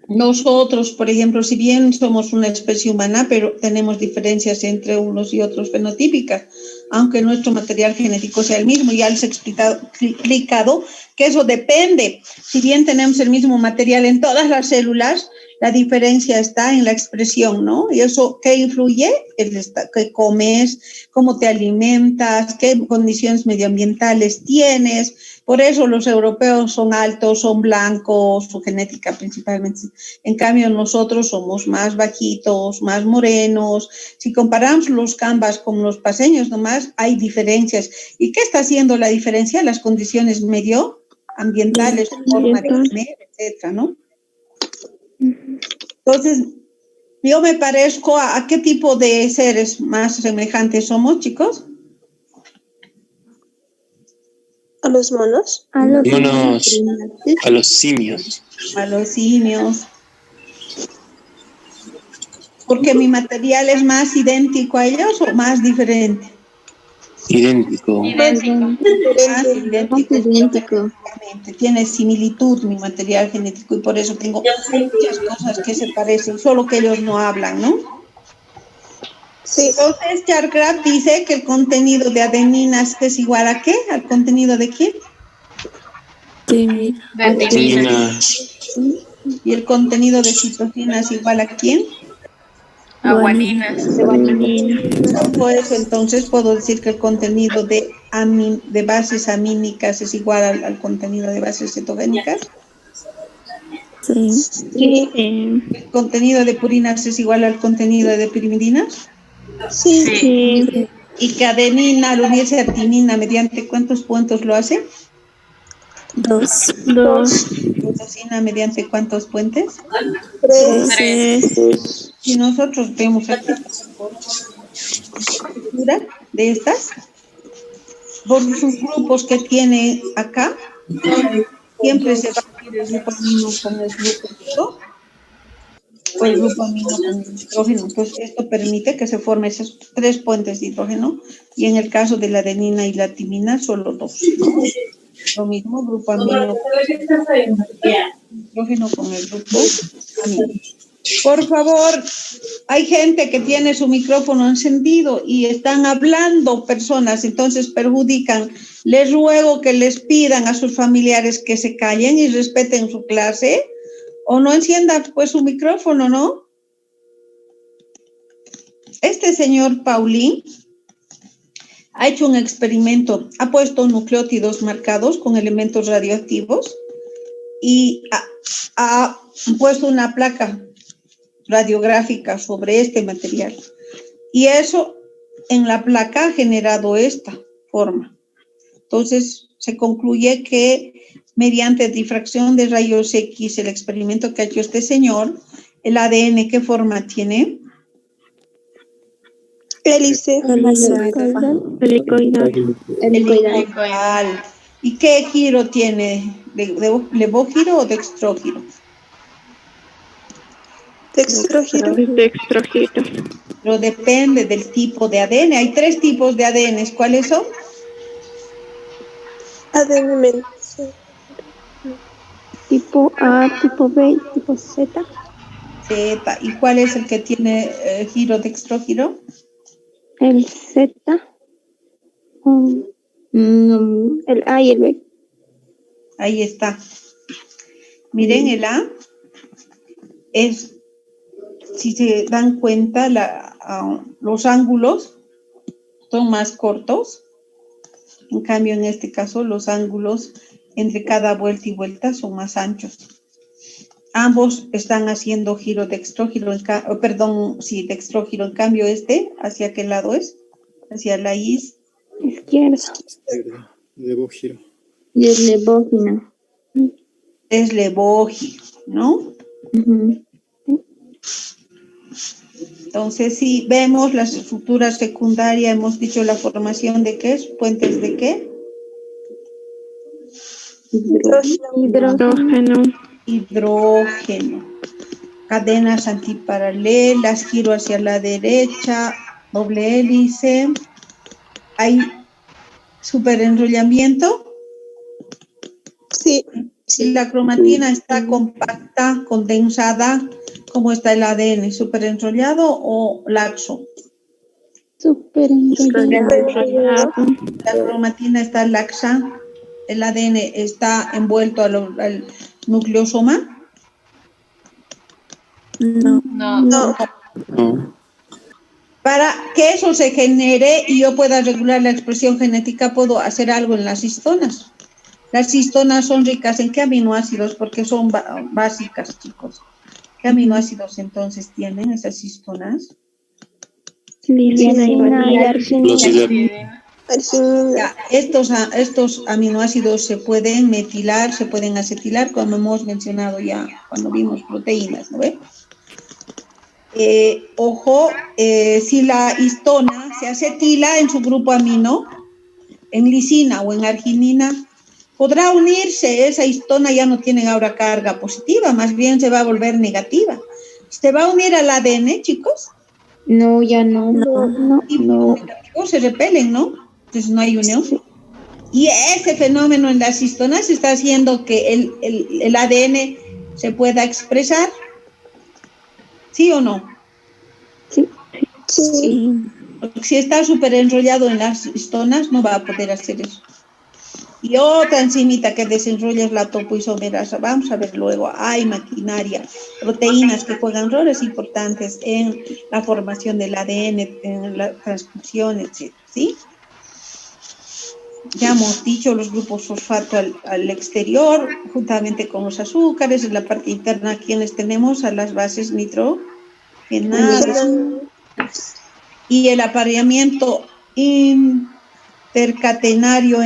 Nosotros, por ejemplo, si bien somos una especie humana, pero tenemos diferencias entre unos y otros fenotípicas, aunque nuestro material genético sea el mismo. Ya les he explicado que eso depende. Si bien tenemos el mismo material en todas las células, la diferencia está en la expresión, ¿no? Y eso, ¿qué influye? ¿Qué comes? ¿Cómo te alimentas? ¿Qué condiciones medioambientales tienes? Por eso los europeos son altos, son blancos, su genética principalmente. En cambio, nosotros somos más bajitos, más morenos. Si comparamos los cambas con los paseños nomás, hay diferencias. ¿Y qué está haciendo la diferencia? Las condiciones medioambientales, forma de comer, etcétera, ¿no? Entonces, yo me parezco a qué tipo de seres más semejantes somos, chicos. ¿A los monos? A los Monos, a los simios. A los simios. Porque mi material es más idéntico a ellos o más diferente. Idéntico. Más idéntico. idéntico. Tiene similitud mi material genético y por eso tengo muchas cosas que se parecen, solo que ellos no hablan, ¿no? Sí. Entonces, Charcraft dice que el contenido de adeninas es igual a ¿qué? ¿Al contenido de quién? De timina. ¿Y el contenido de citosina es igual a quién? A guaninas. Por eso, entonces, puedo decir que el contenido de bases amínicas es igual al contenido de bases cetogénicas. Sí. ¿El contenido de purinas es igual al contenido de pirimidinas? Sí. ¿Y que adenina al unirse a timina mediante cuántos puntos lo hace? 2. Citosina mediante cuántos puentes? 3. Si nosotros vemos aquí estructura de estas, por sus grupos que tiene acá, siempre se va a unir el grupo amino con el grupo hidro, o el grupo amino con el hidrógeno. Entonces, esto permite que se formen esos 3 puentes de hidrógeno, y en el caso de la adenina y la timina, solo 2. Lo mismo, grupo amino hidrógeno con el grupo amino. Por favor, hay gente que tiene su micrófono encendido y están hablando personas, entonces perjudican. Les ruego que les pidan a sus familiares que se callen y respeten su clase, o no enciendan pues su micrófono, ¿no? Este señor Paulín ha hecho un experimento, ha puesto nucleótidos marcados con elementos radioactivos y ha puesto una placa radiográfica sobre este material. Y eso en la placa ha generado esta forma. Entonces, se concluye que mediante difracción de rayos X, el experimento que ha hecho este señor, el ADN, ¿qué forma tiene? Hélice. Helicoidal. ¿Y qué giro tiene? ¿Levógiro o dextrógiro? Dextrógiro. Pero depende del tipo de ADN. Hay 3 tipos de ADN. ¿Cuáles son? ADN. Tipo A, tipo B, tipo Z. Z. ¿Y cuál es el que tiene giro dextrógiro? El Z. El A y el B. Ahí está. Miren, el A es, si se dan cuenta, los ángulos son más cortos. En cambio, en este caso, los ángulos entre cada vuelta y vuelta son más anchos. Ambos están haciendo giro dextrógiro, dextrógiro. En cambio, ¿hacia qué lado es? Hacia la izquierda. Levógiro. Y es levógino. Es levógiro, ¿no? Entonces, si vemos las estructuras secundarias, hemos dicho la formación de ¿qué es? ¿Puentes de qué? Hidrógeno. Cadenas antiparalelas, giro hacia la derecha, doble hélice. ¿Hay superenrollamiento? Sí. Si la cromatina está compacta, condensada, ¿cómo está el ADN? ¿Súper enrollado o laxo? Súper Enrollado. La cromatina está laxa, el ADN está envuelto al nucleosoma. No. No. No. No. Para que eso se genere y yo pueda regular la expresión genética, puedo hacer algo en las histonas. Las histonas son ricas en qué aminoácidos, porque son básicas, chicos. ¿Qué aminoácidos entonces tienen esas histonas? Liliana y María. Los Arginina. Arginina. Ya, estos aminoácidos se pueden metilar, se pueden acetilar, como hemos mencionado ya cuando vimos proteínas, ¿no ve? Ojo, si la histona se acetila en su grupo amino, en lisina o en arginina, podrá unirse, esa histona ya no tiene ahora carga positiva, más bien se va a volver negativa. ¿Se va a unir al ADN, chicos? No, ya no. Y los negativos se repelen, ¿no? Entonces no hay unión. Y ese fenómeno en las histonas está haciendo que el ADN se pueda expresar. ¿Sí o no? Sí. Sí. Porque si está súper enrollado en las histonas, no va a poder hacer eso. Y otra enzimita que desenrolla es la topoisomerasa. Vamos a ver luego. Hay maquinaria, proteínas que juegan roles importantes en la formación del ADN, en la transcripción, etc. ¿Sí? Ya hemos dicho los grupos fosfato al exterior, juntamente con los azúcares. En la parte interna, ¿quiénes tenemos? A las bases nitrogenadas. Y el apareamiento intercatenario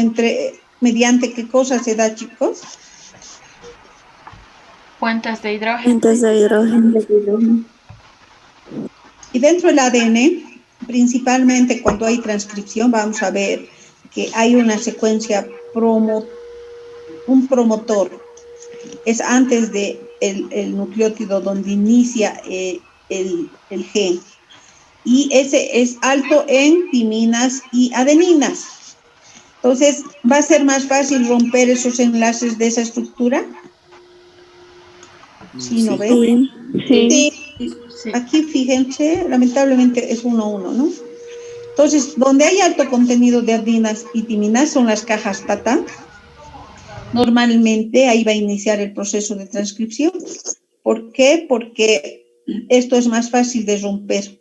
¿mediante qué cosa se da, chicos? Puentes de hidrógeno. Fuentes de hidrógeno. Y dentro del ADN, principalmente cuando hay transcripción, vamos a ver que hay una secuencia un promotor. Es antes de el nucleótido donde inicia el gen. Y ese es alto en timinas y adeninas. Entonces, ¿va a ser más fácil romper esos enlaces de esa estructura? Sí, ¿no ven? Sí. Sí. Aquí, fíjense, lamentablemente es 1-1, ¿no? Entonces, donde hay alto contenido de adeninas y timinas son las cajas Tata. Normalmente ahí va a iniciar el proceso de transcripción. ¿Por qué? Porque esto es más fácil de romper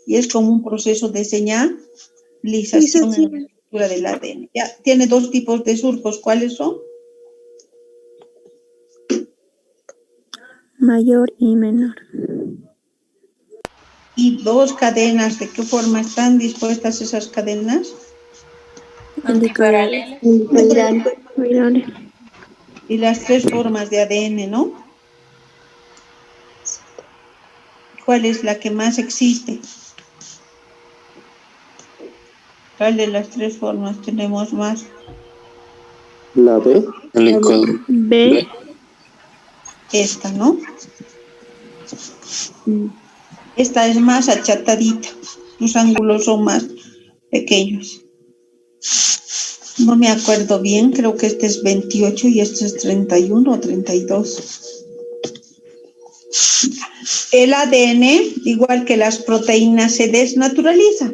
y es como un proceso de señalización en la estructura del ADN. Ya tiene dos tipos de surcos. ¿Cuáles son? Mayor y menor. Y dos cadenas. ¿De qué forma están dispuestas esas cadenas? Antiparalelas. Y las tres formas de ADN, ¿no? ¿Cuál es la que más existe? ¿Cuál de las tres formas tenemos más? La B. El encuadre. B. Esta, ¿no? Esta es más achatadita. Los ángulos son más pequeños. No me acuerdo bien, creo que este es 28 y este es 31 o 32. El ADN, igual que las proteínas, se desnaturaliza.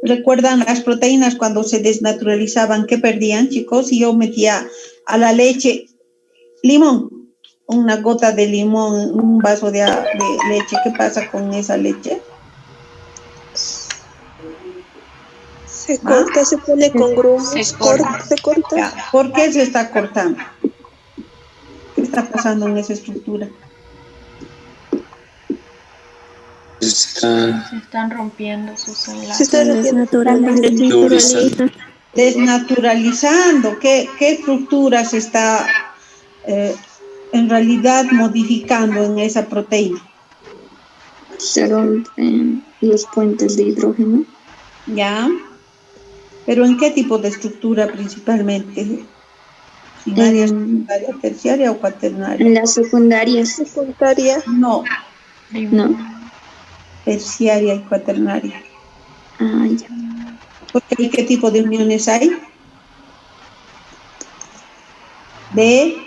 ¿Recuerdan las proteínas cuando se desnaturalizaban? ¿Qué perdían, chicos? Si yo metía a la leche limón, una gota de limón, un vaso de leche, ¿qué pasa con esa leche? Se corta, se pone con grumos, Se corta. se corta. Ya, ¿por qué se está cortando? ¿Qué está pasando en esa estructura? Está Se están rompiendo sus Se enlaces. está teorizando. Desnaturalizando. ¿Qué estructura se está en realidad modificando en esa proteína? Se rompen los puentes de hidrógeno. ¿Ya? ¿Pero en qué tipo de estructura principalmente? ¿Primaria, secundaria, terciaria o cuaternaria? En las secundarias. secundaria. No, No. terciaria y cuaternaria. Ah, ya. Porque ¿y qué tipo de uniones hay? De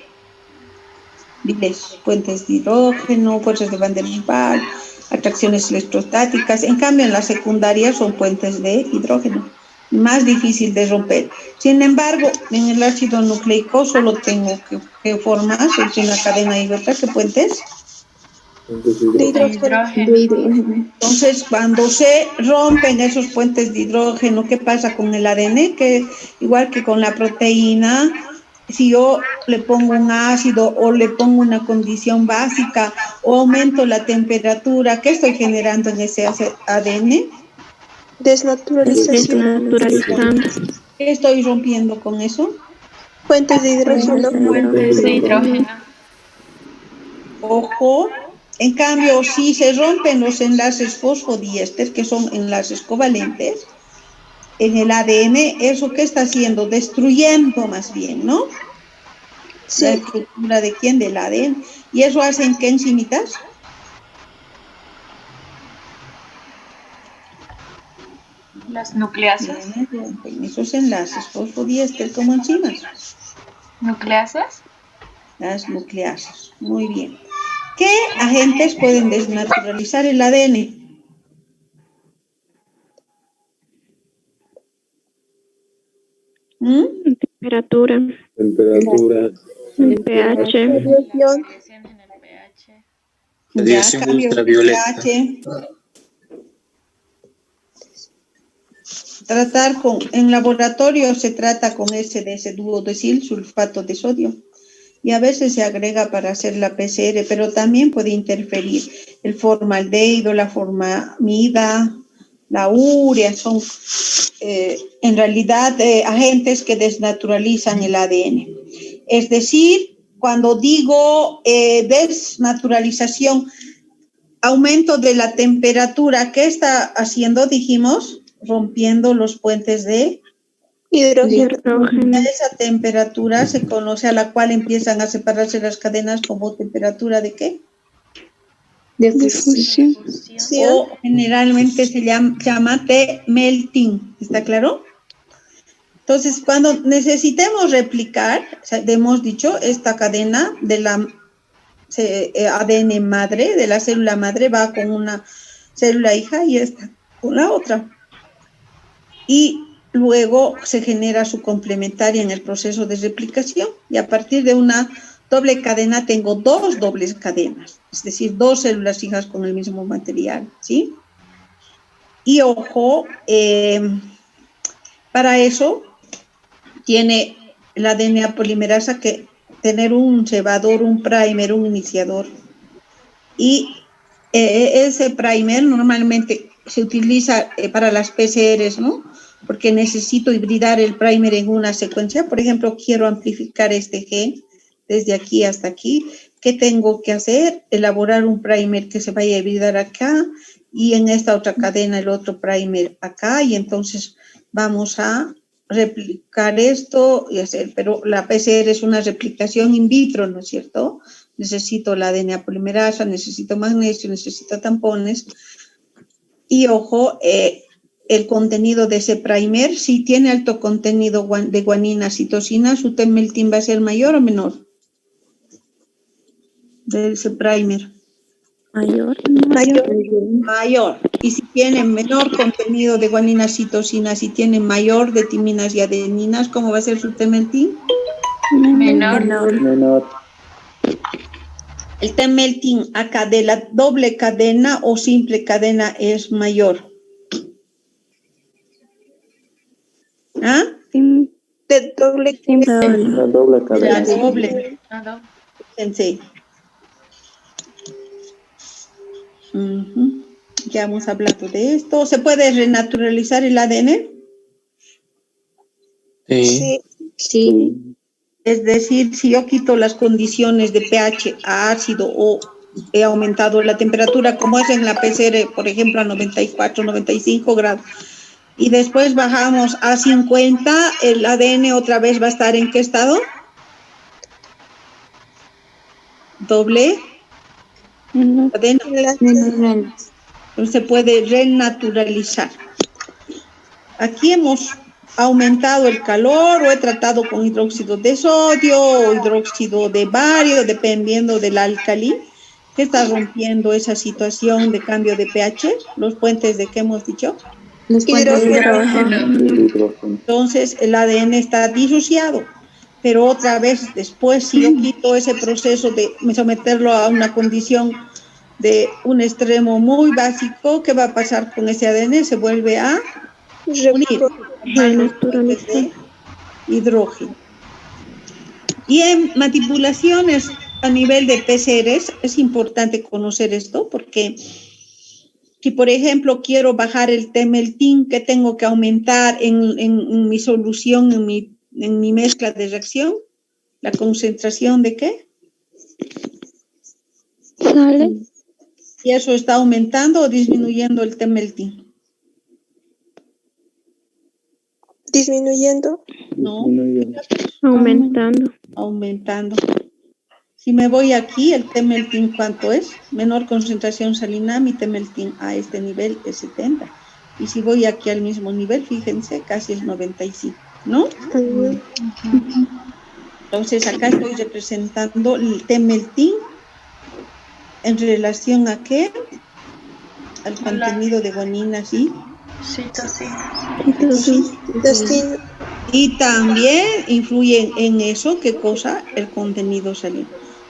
Diles, puentes de hidrógeno, fuerzas de Van der Waals, atracciones electrostáticas. En cambio, en la secundaria son puentes de hidrógeno, más difícil de romper. Sin embargo, en el ácido nucleico solo tengo que formas, es una cadena y otra, ¿qué puentes? De hidrógeno. De hidrógeno. Entonces, cuando se rompen esos puentes de hidrógeno, ¿qué pasa con el ADN? Que igual que con la proteína, si yo le pongo un ácido o le pongo una condición básica o aumento la temperatura, ¿qué estoy generando en ese ADN? Desnaturalización. Desnaturalizando. ¿Qué estoy rompiendo con eso? Puentes de hidrógeno. Puentes de hidrógeno. Ojo. En cambio, si se rompen los enlaces fosfodiéster, que son enlaces covalentes, en el ADN, ¿eso qué está haciendo? Destruyendo más bien, ¿no? Sí. La estructura de quién, del ADN. ¿Y eso hacen qué enzimitas? Las nucleasas. Rompen esos enlaces fosfodiéster como enzimas. ¿Nucleasas? Las nucleasas. Muy bien. ¿Qué agentes pueden desnaturalizar el ADN? Temperatura. Temperatura. El pH. Radiación. Variación en el pH. Radiación cambio de ultravioleta. pH. En laboratorio se trata con ese duodesil sulfato de sodio. Y a veces se agrega para hacer la PCR, pero también puede interferir el formaldehído, la formamida, la urea, son en realidad agentes que desnaturalizan el ADN. Es decir, cuando digo desnaturalización, aumento de la temperatura, ¿qué está haciendo? Dijimos, rompiendo los puentes de Hidrógeno. esa temperatura se conoce, a la cual empiezan a separarse las cadenas como temperatura ¿de qué? De fusión. O generalmente se llama melting, ¿está claro? Entonces, cuando necesitemos replicar, o sea, hemos dicho, esta cadena de la ADN madre, de la célula madre, va con una célula hija y esta con la otra. Y luego se genera su complementaria en el proceso de replicación y a partir de una doble cadena tengo dos dobles cadenas, es decir, dos células hijas con el mismo material, ¿sí? Y ojo, para eso tiene la DNA polimerasa que tener un cebador, un primer, un iniciador. Y ese primer normalmente se utiliza para las PCRs, ¿no? Porque necesito hibridar el primer en una secuencia. Por ejemplo, quiero amplificar este gen desde aquí hasta aquí. ¿Qué tengo que hacer? Elaborar un primer que se vaya a hibridar acá y en esta otra cadena el otro primer acá y entonces vamos a replicar esto y hacer, pero la PCR es una replicación in vitro, ¿no es cierto? Necesito la DNA polimerasa, necesito magnesio, necesito tampones. Y ojo, el contenido de ese primer, si tiene alto contenido de guanina, citosina, su T-melting va a ser mayor o menor de ese primer. Mayor. Y si tiene menor contenido de guanina, citosina, si tiene mayor de timinas y adeninas, ¿cómo va a ser su T-melting? Menor. El T-melting acá de la doble cadena o simple cadena es mayor. ¿Ah? De doble. La doble cadena. La doble. Sí. Ya hemos hablado de esto. ¿Se puede renaturalizar el ADN? Sí. Sí. Es decir, si yo quito las condiciones de pH a ácido o he aumentado la temperatura, como es en la PCR, por ejemplo, a 94, 95 grados, y después bajamos a 50, el ADN otra vez va a estar ¿en qué estado? Doble cadena. Se puede renaturalizar. Aquí hemos aumentado el calor o he tratado con hidróxido de sodio o hidróxido de bario, dependiendo del álcali, que está rompiendo esa situación de cambio de pH, los puentes de qué hemos dicho. Los puentes de Hidrógeno. hidrógeno. Entonces el ADN está disociado, pero otra vez después si yo quito ese proceso de someterlo a una condición de un extremo muy básico, ¿qué va a pasar con ese ADN? Se vuelve a unir de hidrógeno. Y en manipulaciones a nivel de PCRs es importante conocer esto porque si por ejemplo quiero bajar el T-meltin, ¿qué tengo que aumentar en mi solución, en mi mezcla de reacción? ¿La concentración de qué? ¿Sale? ¿Y eso está aumentando o disminuyendo el T-meltin? Disminuyendo. No, Aumentando. aumentando. Si me voy aquí, el T-meltin, ¿cuánto es? Menor concentración salina, mi T-meltin a este nivel es 70. Y si voy aquí al mismo nivel, fíjense, casi es 95, ¿no? Entonces, acá estoy representando el T-meltin en relación a qué? Al contenido de guaninas y Citosina. Destino. y también influye en eso, ¿qué cosa? El contenido salino.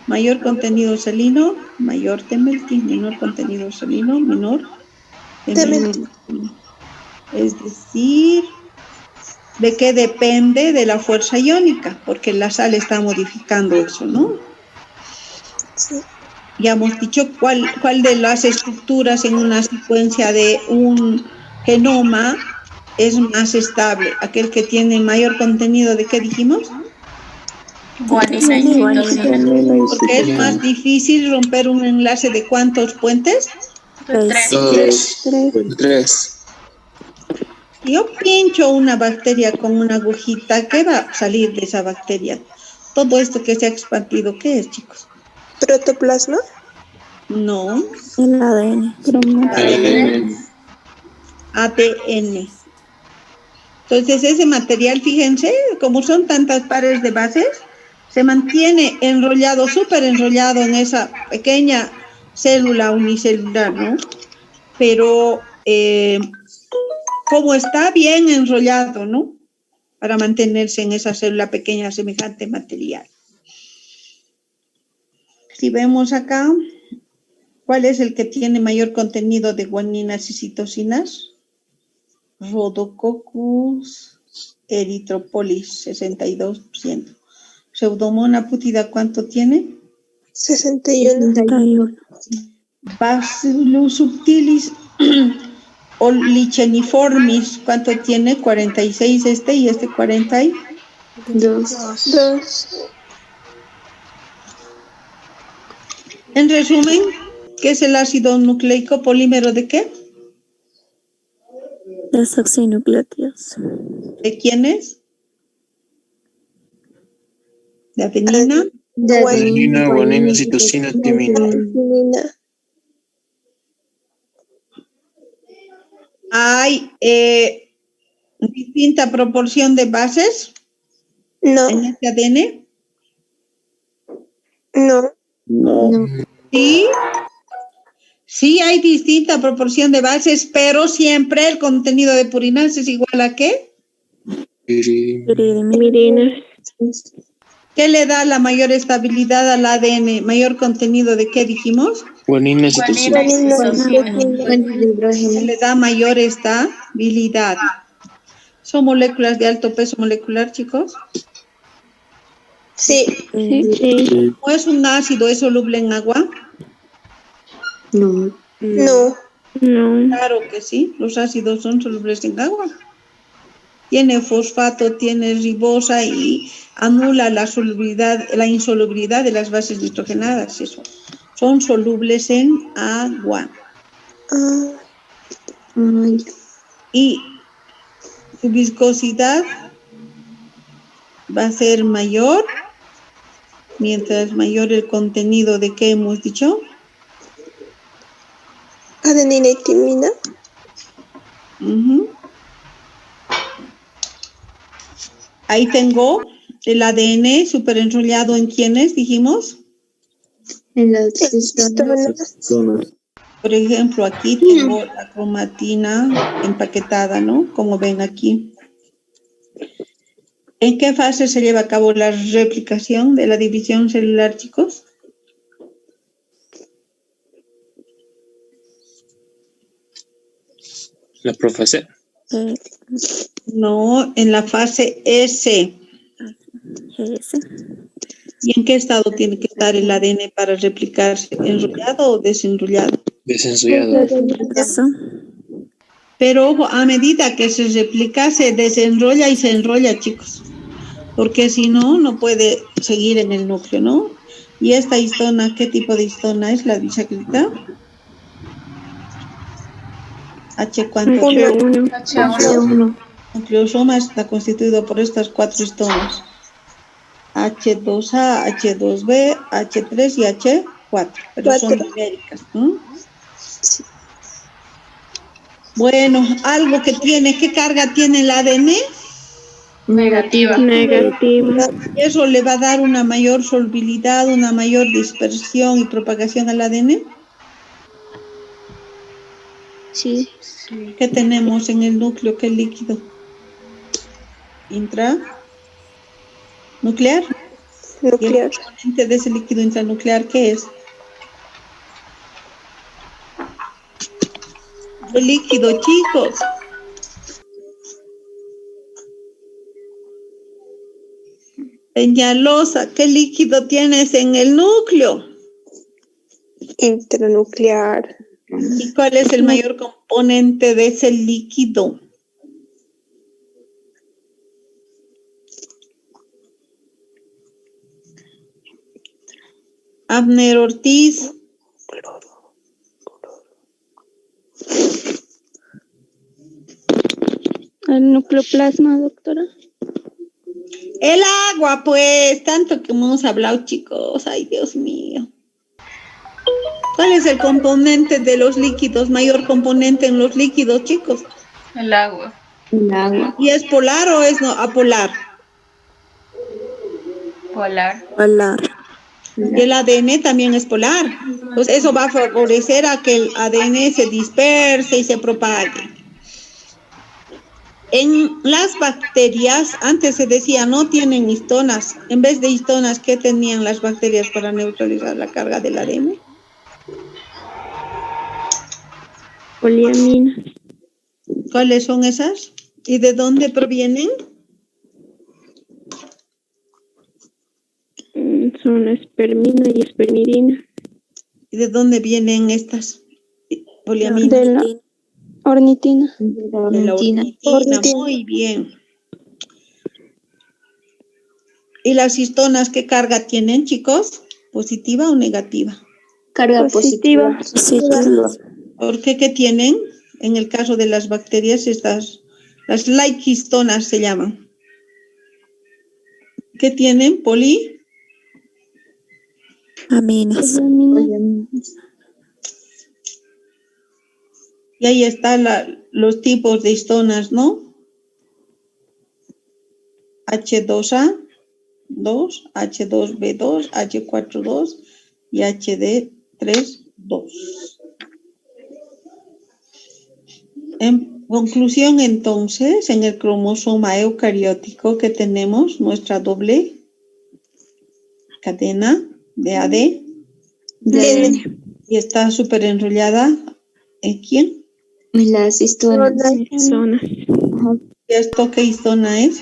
Mayor contenido salino, mayor T-meltin, menor contenido salino, menor T-meltin. Es decir, ¿de qué depende? De la fuerza iónica, porque la sal está modificando eso, ¿no? Sí. Ya hemos dicho cuál de las estructuras en una secuencia de un genoma es más estable, aquel que tiene mayor contenido de qué dijimos, Guanina y citosina. porque es más difícil romper un enlace de ¿cuántos puentes? De 3. Tres. Si yo pincho una bacteria con una agujita, ¿qué va a salir de esa bacteria? Todo esto que se ha expandido, ¿qué es, chicos? Protoplasma. No, El ADN. ADN. Entonces ese material, fíjense, como son tantas pares de bases, se mantiene enrollado, súper enrollado en esa pequeña célula unicelular, ¿no? Pero como está bien enrollado, ¿no? Para mantenerse en esa célula pequeña semejante material. Si vemos acá, ¿cuál es el que tiene mayor contenido de guaninas y citosinas? Rhodococcus erythropolis, 62%. Pseudomonas putida, ¿cuánto tiene? 61. Bacillus subtilis o licheniformis, ¿cuánto tiene? 46 este y este 42. 2. En resumen, ¿qué es el ácido nucleico polímero de qué? Desoxinucleótidos. ¿De quién es? ¿De adenina? Adenina, guanina, citosina, timina. Hay distinta proporción de bases No. en este ADN. No. Sí, sí hay distinta proporción de bases, pero siempre el contenido de purinas es igual a ¿qué? Piridina. ¿Qué le da la mayor estabilidad al ADN? ¿Mayor contenido de qué dijimos? Guanina, citosina. ¿Qué le da mayor estabilidad? ¿Son moléculas de alto peso molecular, chicos? Sí. ¿O es un ácido, es soluble en agua? No. Claro que sí, los ácidos son solubles en agua. Tiene fosfato, tiene ribosa y anula la solubilidad, la insolubilidad de las bases nitrogenadas. Eso. Son solubles en agua. Y su viscosidad va a ser mayor, mientras mayor el contenido de ¿qué hemos dicho? Adenina y timina. Ahí tengo el ADN super enrollado en ¿quiénes dijimos? En las histonas. Zonas. Por ejemplo, aquí tengo la cromatina empaquetada, ¿no? Como ven aquí. ¿En qué fase se lleva a cabo la replicación de la división celular, chicos? La profesora. No, en la fase S. S. ¿Y en qué estado tiene que estar el ADN para replicarse? ¿Enrollado o desenrollado? Desensuciado. Eso. Pero ojo, a medida que se replica, se desenrolla y se enrolla, chicos. Porque si no, no puede seguir en el núcleo, ¿no? Y esta histona, ¿qué tipo de histona es la disacrita? H, ¿cuánto? H1. H1. El nucleosoma está constituido por estas 4 histonas. H2A, H2B, H3 y H4, pero son numéricas, ¿no? Bueno, algo que tiene, ¿qué carga tiene el ADN? Negativa. Negativa. Eso le va a dar una mayor solubilidad, una mayor dispersión y propagación al ADN. Sí. Sí. ¿Qué tenemos en el núcleo? ¿Qué líquido? Intranuclear. ¿Y el Nuclear. componente de ese líquido intranuclear qué es? El líquido, chicos. Peñalosa, ¿qué líquido tienes en el núcleo? Intranuclear. ¿Y cuál es el mayor componente de ese líquido? Abner Ortiz. El nucleoplasma, doctora. El agua, pues, tanto que hemos hablado, chicos. Ay, Dios mío. ¿Cuál es el componente de los líquidos? Mayor componente en los líquidos, chicos. El agua. El agua. ¿Y es polar o es no apolar? Polar. Polar. Y el ADN también es polar. Pues eso va a favorecer a que el ADN se disperse y se propague. En las bacterias, antes se decía, no tienen histonas. En vez de histonas, ¿qué tenían las bacterias para neutralizar la carga del ADN? Poliamina. ¿Cuáles son esas? ¿Y de dónde provienen? Son espermina y espermidina. ¿Y de dónde vienen estas poliaminas? De la ornitina. De la ornitina, muy bien. ¿Y las histonas qué carga tienen, chicos? ¿Positiva o negativa? Carga positiva. ¿Por qué? ¿Qué tienen? En el caso de las bacterias, las like histonas se llaman. ¿Qué tienen? Aminas. Y ahí están los tipos de histonas, ¿no? H2A, 2, H2B2, H4, y HD3, 2. En conclusión, entonces, en el cromosoma eucariótico que tenemos nuestra doble cadena de AD y está súper enrollada. ¿En quién? En las histonas. ¿Y esto qué histona es?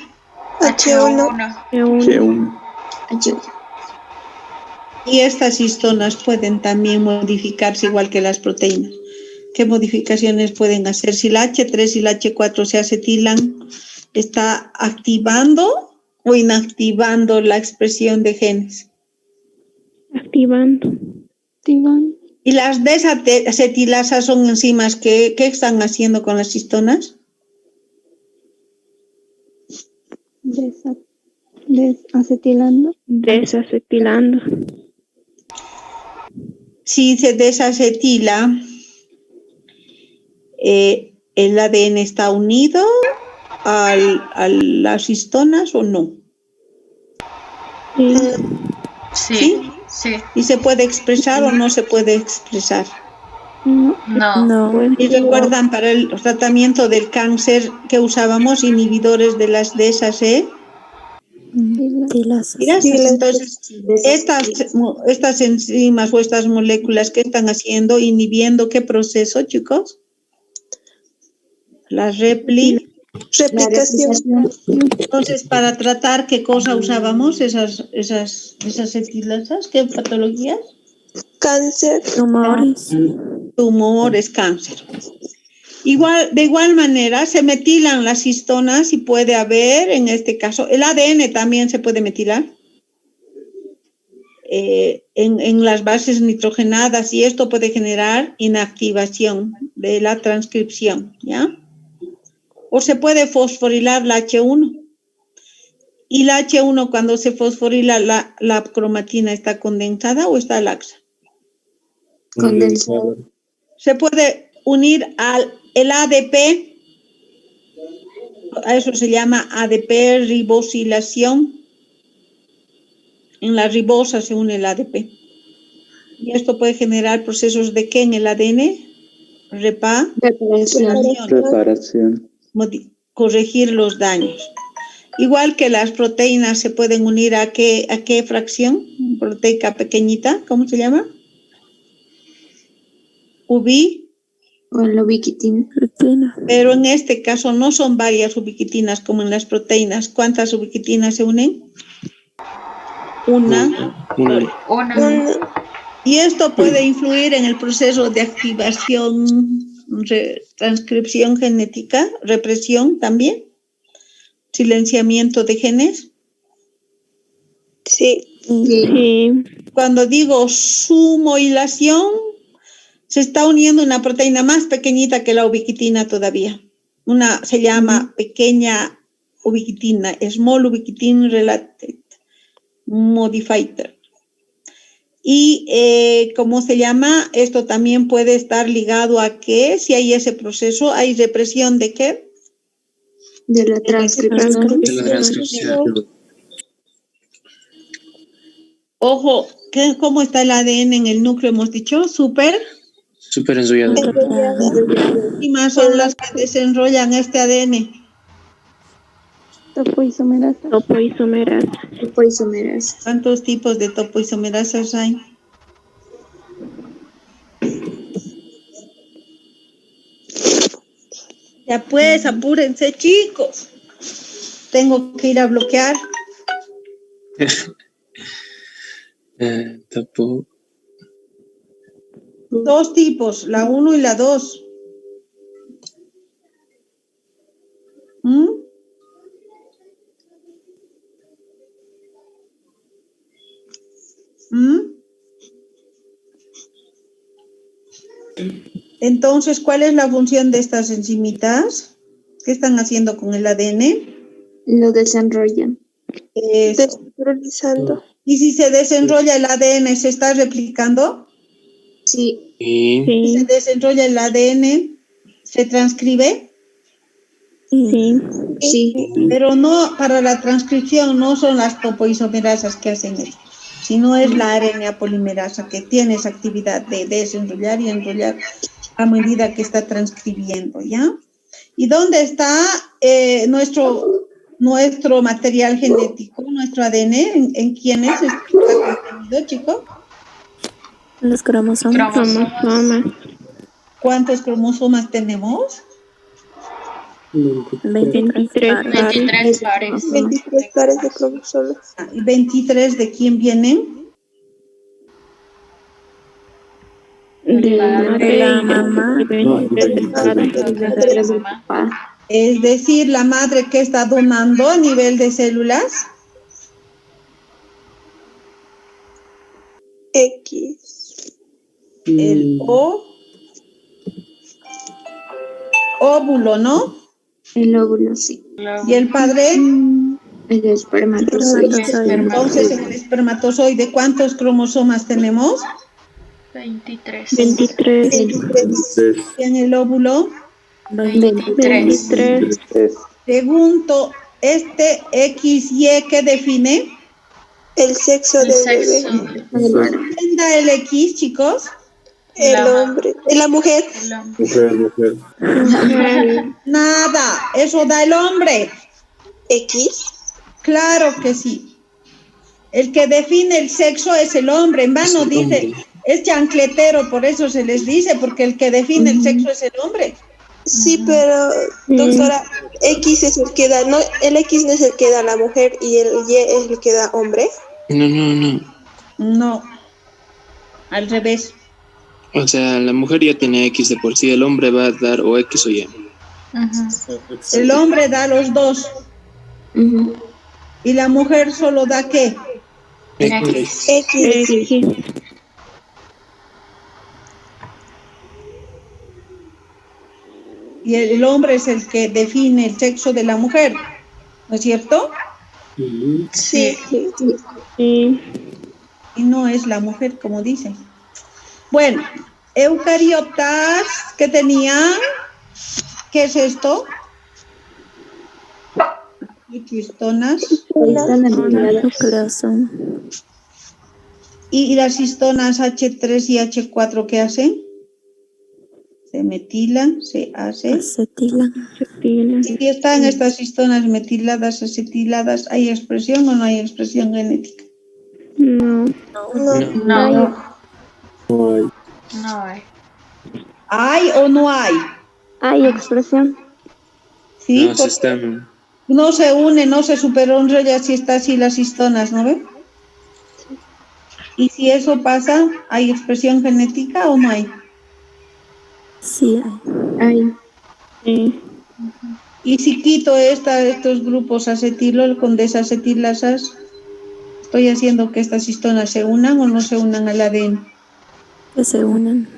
H1. G1. Y estas histonas pueden también modificarse igual que las proteínas. ¿Qué modificaciones pueden hacer? Si la H3 y la H4 se acetilan, ¿está activando o inactivando la expresión de genes? Activando. ¿Y las desacetilasas son enzimas qué están haciendo con las histonas? Desacetilando. Si se desacetila, ¿el ADN está unido a las histonas o no? Sí, sí. ¿Y se puede expresar o no se puede expresar? No. Y recuerdan para el tratamiento del cáncer que usábamos inhibidores de las DSAC. Entonces, estas enzimas o estas moléculas, ¿qué están haciendo? Inhibiendo ¿qué proceso, chicos? La replicación. Entonces, para tratar, ¿qué cosa usábamos? Esas etilasas, ¿qué patologías? Cáncer. Tumores, cáncer. De igual manera, se metilan las histonas y puede haber, en este caso, el ADN también se puede metilar en las bases nitrogenadas, y esto puede generar inactivación de la transcripción, ¿ya? O se puede fosforilar la H1. Y la H1, cuando se fosforila, la cromatina está condensada o está laxa. Condensada. Se puede unir el ADP, a eso se llama ADP ribosilación. En la ribosa se une el ADP. Y esto puede generar procesos de ¿qué en el ADN? Reparación. Corregir los daños. Igual que las proteínas se pueden unir ¿a qué fracción? Proteica pequeñita, ¿cómo se llama? O la ubiquitina. Pero en este caso no son varias ubiquitinas como en las proteínas. ¿Cuántas ubiquitinas se unen? Una. Y esto puede influir en el proceso de activación, transcripción genética, represión también, silenciamiento de genes. Sí. Cuando digo sumoilación, se está uniendo una proteína más pequeñita que la ubiquitina todavía. Se llama pequeña ubiquitina, small ubiquitin related modifier. Y ¿cómo se llama? Esto también puede estar ligado a que si hay ese proceso, hay represión de ¿qué? De la transcripción. Ojo, ¿cómo está el ADN en el núcleo? Hemos dicho, súper enrollado. Y más son las que desenrollan este ADN. Topoisomerasa. ¿Cuántos tipos de topoisomerasas hay? Ya pues, apúrense, chicos. Tengo que ir a bloquear. Dos tipos, la 1 y la 2. Entonces, ¿cuál es la función de estas enzimitas? ¿Qué están haciendo con el ADN? Lo desenrollan. Desnaturalizando. ¿Y si se desenrolla el ADN, se está replicando? Sí. Si se desenrolla el ADN, ¿se transcribe? Sí. Pero no, para la transcripción no son las topoisomerasas que hacen esto, sino es la RNA polimerasa que tiene esa actividad de desenrollar y enrollar a medida que está transcribiendo, ¿ya? ¿Y dónde está nuestro material genético, nuestro ADN? ¿En quiénes está contenido, chicos? Los cromosomas. ¿Cuántos cromosomas tenemos? 23 23 pares. 23 pares de cromosomas. ¿Y 23 de quién vienen? de la mamá y 23 del padre. Es decir, la madre que está donando a nivel de células. X. El óvulo, ¿no? El óvulo, sí. ¿Y el padre? El espermatozoide. Entonces, en el espermatozoide, ¿cuántos cromosomas tenemos? 23. 23. ¿Y en el óvulo? 23. Pregunto, ¿este XY qué define? El sexo El del sexo. bebé. ¿Quién da el X, chicos? El hombre. La mujer. El hombre. Mujer. Nada, eso da el hombre. X. Claro que sí. El que define el sexo es el hombre. En vano Es el dice, hombre. es chancletero, por eso se les dice, porque el que define el sexo es el hombre. Sí, pero, doctora, X es el que da, no, el X no es el que da la mujer y el Y es el que da hombre. No. No, al revés. O sea, la mujer ya tiene X de por sí, el hombre va a dar o X o Y. El hombre da los dos. Y la mujer solo da ¿qué? X. X. Y el hombre es el que define el sexo de la mujer, ¿no es cierto? Sí. Y no es la mujer, como dicen. Bueno, eucariotas que tenían, ¿qué es esto? Histonas. Nucleoso. ¿Y las histonas H3 y H4 qué hacen? Se metilan, se hace. Acetila. Y si están estas histonas metiladas, acetiladas, ¿hay expresión o no hay expresión genética? No. No. No hay. ¿Hay o no hay? Hay expresión. ¿Sí? No, se están. No se une, no se superenrolla si está así las histonas, ¿no ve? Y si eso pasa, ¿hay expresión genética o no hay? Sí, Hay. Y si quito estos grupos acetilol con desacetilasas, ¿estoy haciendo que estas histonas se unan o no se unan al ADN? que se unen.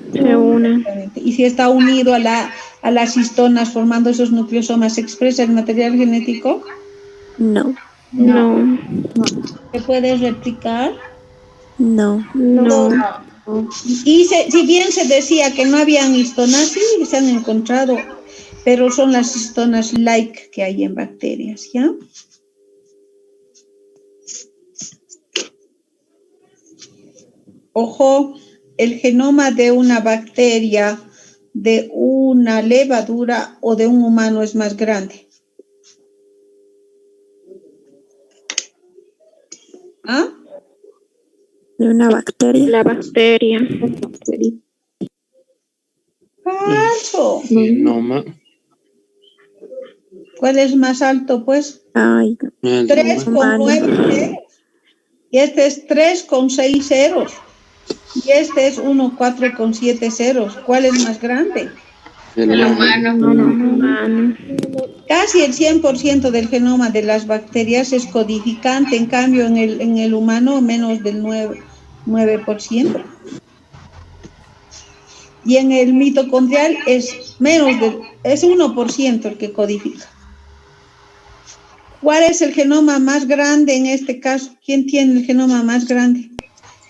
Y si está unido a las histonas formando esos nucleosomas, ¿se expresa el material genético? No. ¿Se puede replicar? No. No. Y si bien se decía que no habían histonas, sí se han encontrado, pero son las histonas like que hay en bacterias, ¿ya? Ojo, el genoma de una bacteria, de una levadura o de un humano es más grande. ¿Ah? De una bacteria. La bacteria. Falso. Genoma. ¿Cuál es más alto, pues? Ay, 3,9 ceros. Y este es 3,6 ceros. Y este es 1,4,7 ceros. ¿Cuál es más grande? El humano. Casi el 100% del genoma de las bacterias es codificante, en cambio en el humano menos del 9%. Y en el mitocondrial es 1% el que codifica. ¿Cuál es el genoma más grande en este caso? ¿Quién tiene el genoma más grande?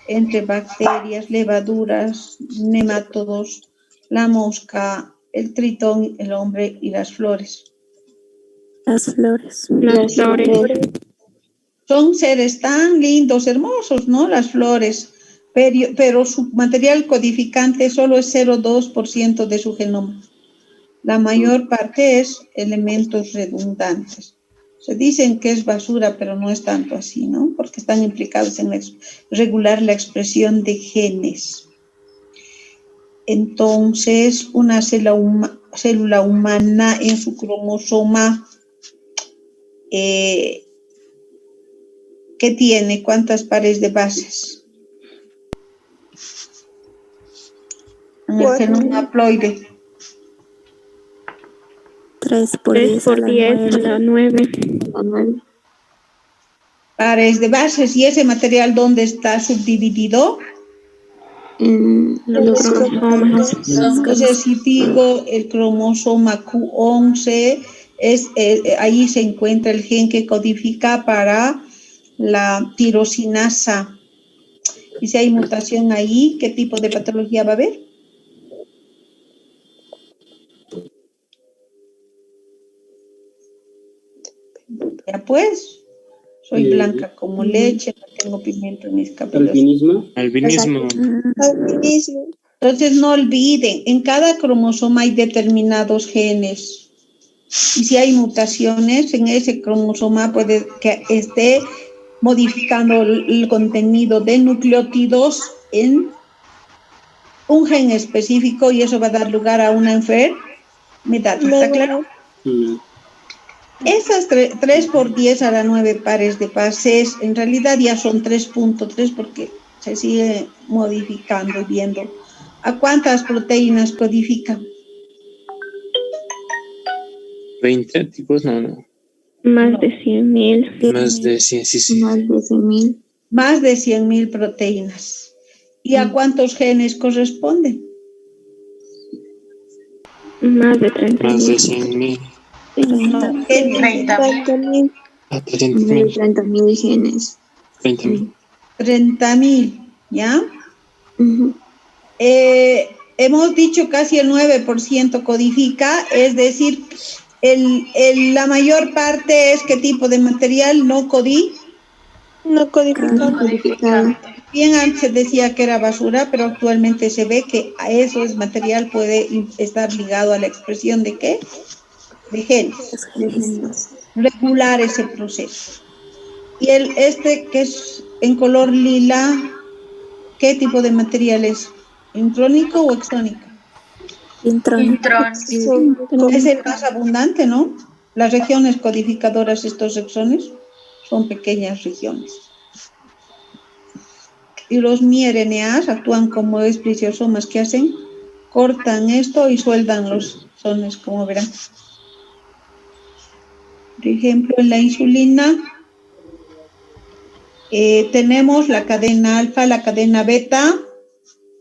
Entre bacterias, levaduras, nemátodos, la mosca, el tritón, el hombre y las flores. las flores. Son seres tan lindos, hermosos, ¿no? Las flores, pero su material codificante solo es 0,2% de su genoma. La mayor parte es elementos redundantes. Se dicen que es basura, pero no es tanto así, ¿no? Porque están implicados en regular la expresión de genes. Entonces, una célula humana en su cromosoma, ¿qué tiene? ¿Cuántas pares de bases? En el genoma haploide. 3 por 10 a la 9. Pares de bases. ¿Y ese material dónde está subdividido? Los cromosomas. Entonces, si digo el cromosoma Q11, ahí se encuentra el gen que codifica para la tirosinasa. Y si hay mutación ahí, ¿qué tipo de patología va a haber? Ya pues, soy blanca como leche, no tengo pimiento en mis cabellos. ¿Albinismo? Albinismo. Albinismo. Entonces no olviden, en cada cromosoma hay determinados genes. Y si hay mutaciones en ese cromosoma, puede que esté modificando el contenido de nucleótidos en un gen específico y eso va a dar lugar a una enfermedad. ¿Está claro? Esas 3 por 10 a la 9 pares de bases, en realidad ya son 3.3 porque se sigue modificando y viendo. ¿A cuántas proteínas codifican? 20 tipos, no. Más de 100.000. Más de 100, sí. Más de 100.000. Más de 100.000 proteínas. ¿Y a cuántos genes corresponden? Más de 30.000. Más de 100.000. No, genes. 30.000. A Más de 300.000. 30.000 genes. 30.000. 30.000, ¿ya? Ujú. Hemos dicho casi el 9% codifica, es decir, la mayor parte es qué tipo de material no No codificado. Codificante. Bien antes se decía que era basura, pero actualmente se ve que a eso es material, puede estar ligado a la expresión de ¿qué? De genes. Los genes. Regular ese proceso. Y este que es en color lila, ¿qué tipo de material es? ¿Intrónico o exónico? Intrónico. Intrón. Es el más abundante, ¿no? Las regiones codificadoras, estos exones, son pequeñas regiones. Y los miRNAs actúan como esplisiosomas que hacen, cortan esto y sueldan los exones, como verán. Por ejemplo, en la insulina tenemos la cadena alfa, la cadena beta,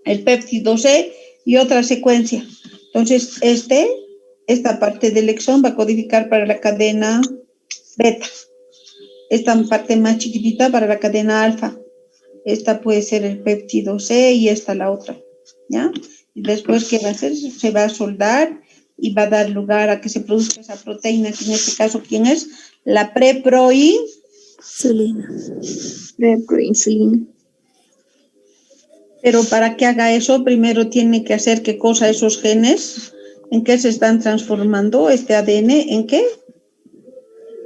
el péptido C y otra secuencia. Entonces, esta parte del exón va a codificar para la cadena beta. Esta parte más chiquitita para la cadena alfa. Esta puede ser el péptido C y esta la otra, ¿ya? Y después, ¿qué va a hacer? Se va a soldar y va a dar lugar a que se produzca esa proteína, que en este caso, ¿quién es? La Insulina. Preproinsulina. Pero para que haga eso, primero tiene que hacer qué cosa esos genes, en qué se están transformando este ADN, ¿en qué?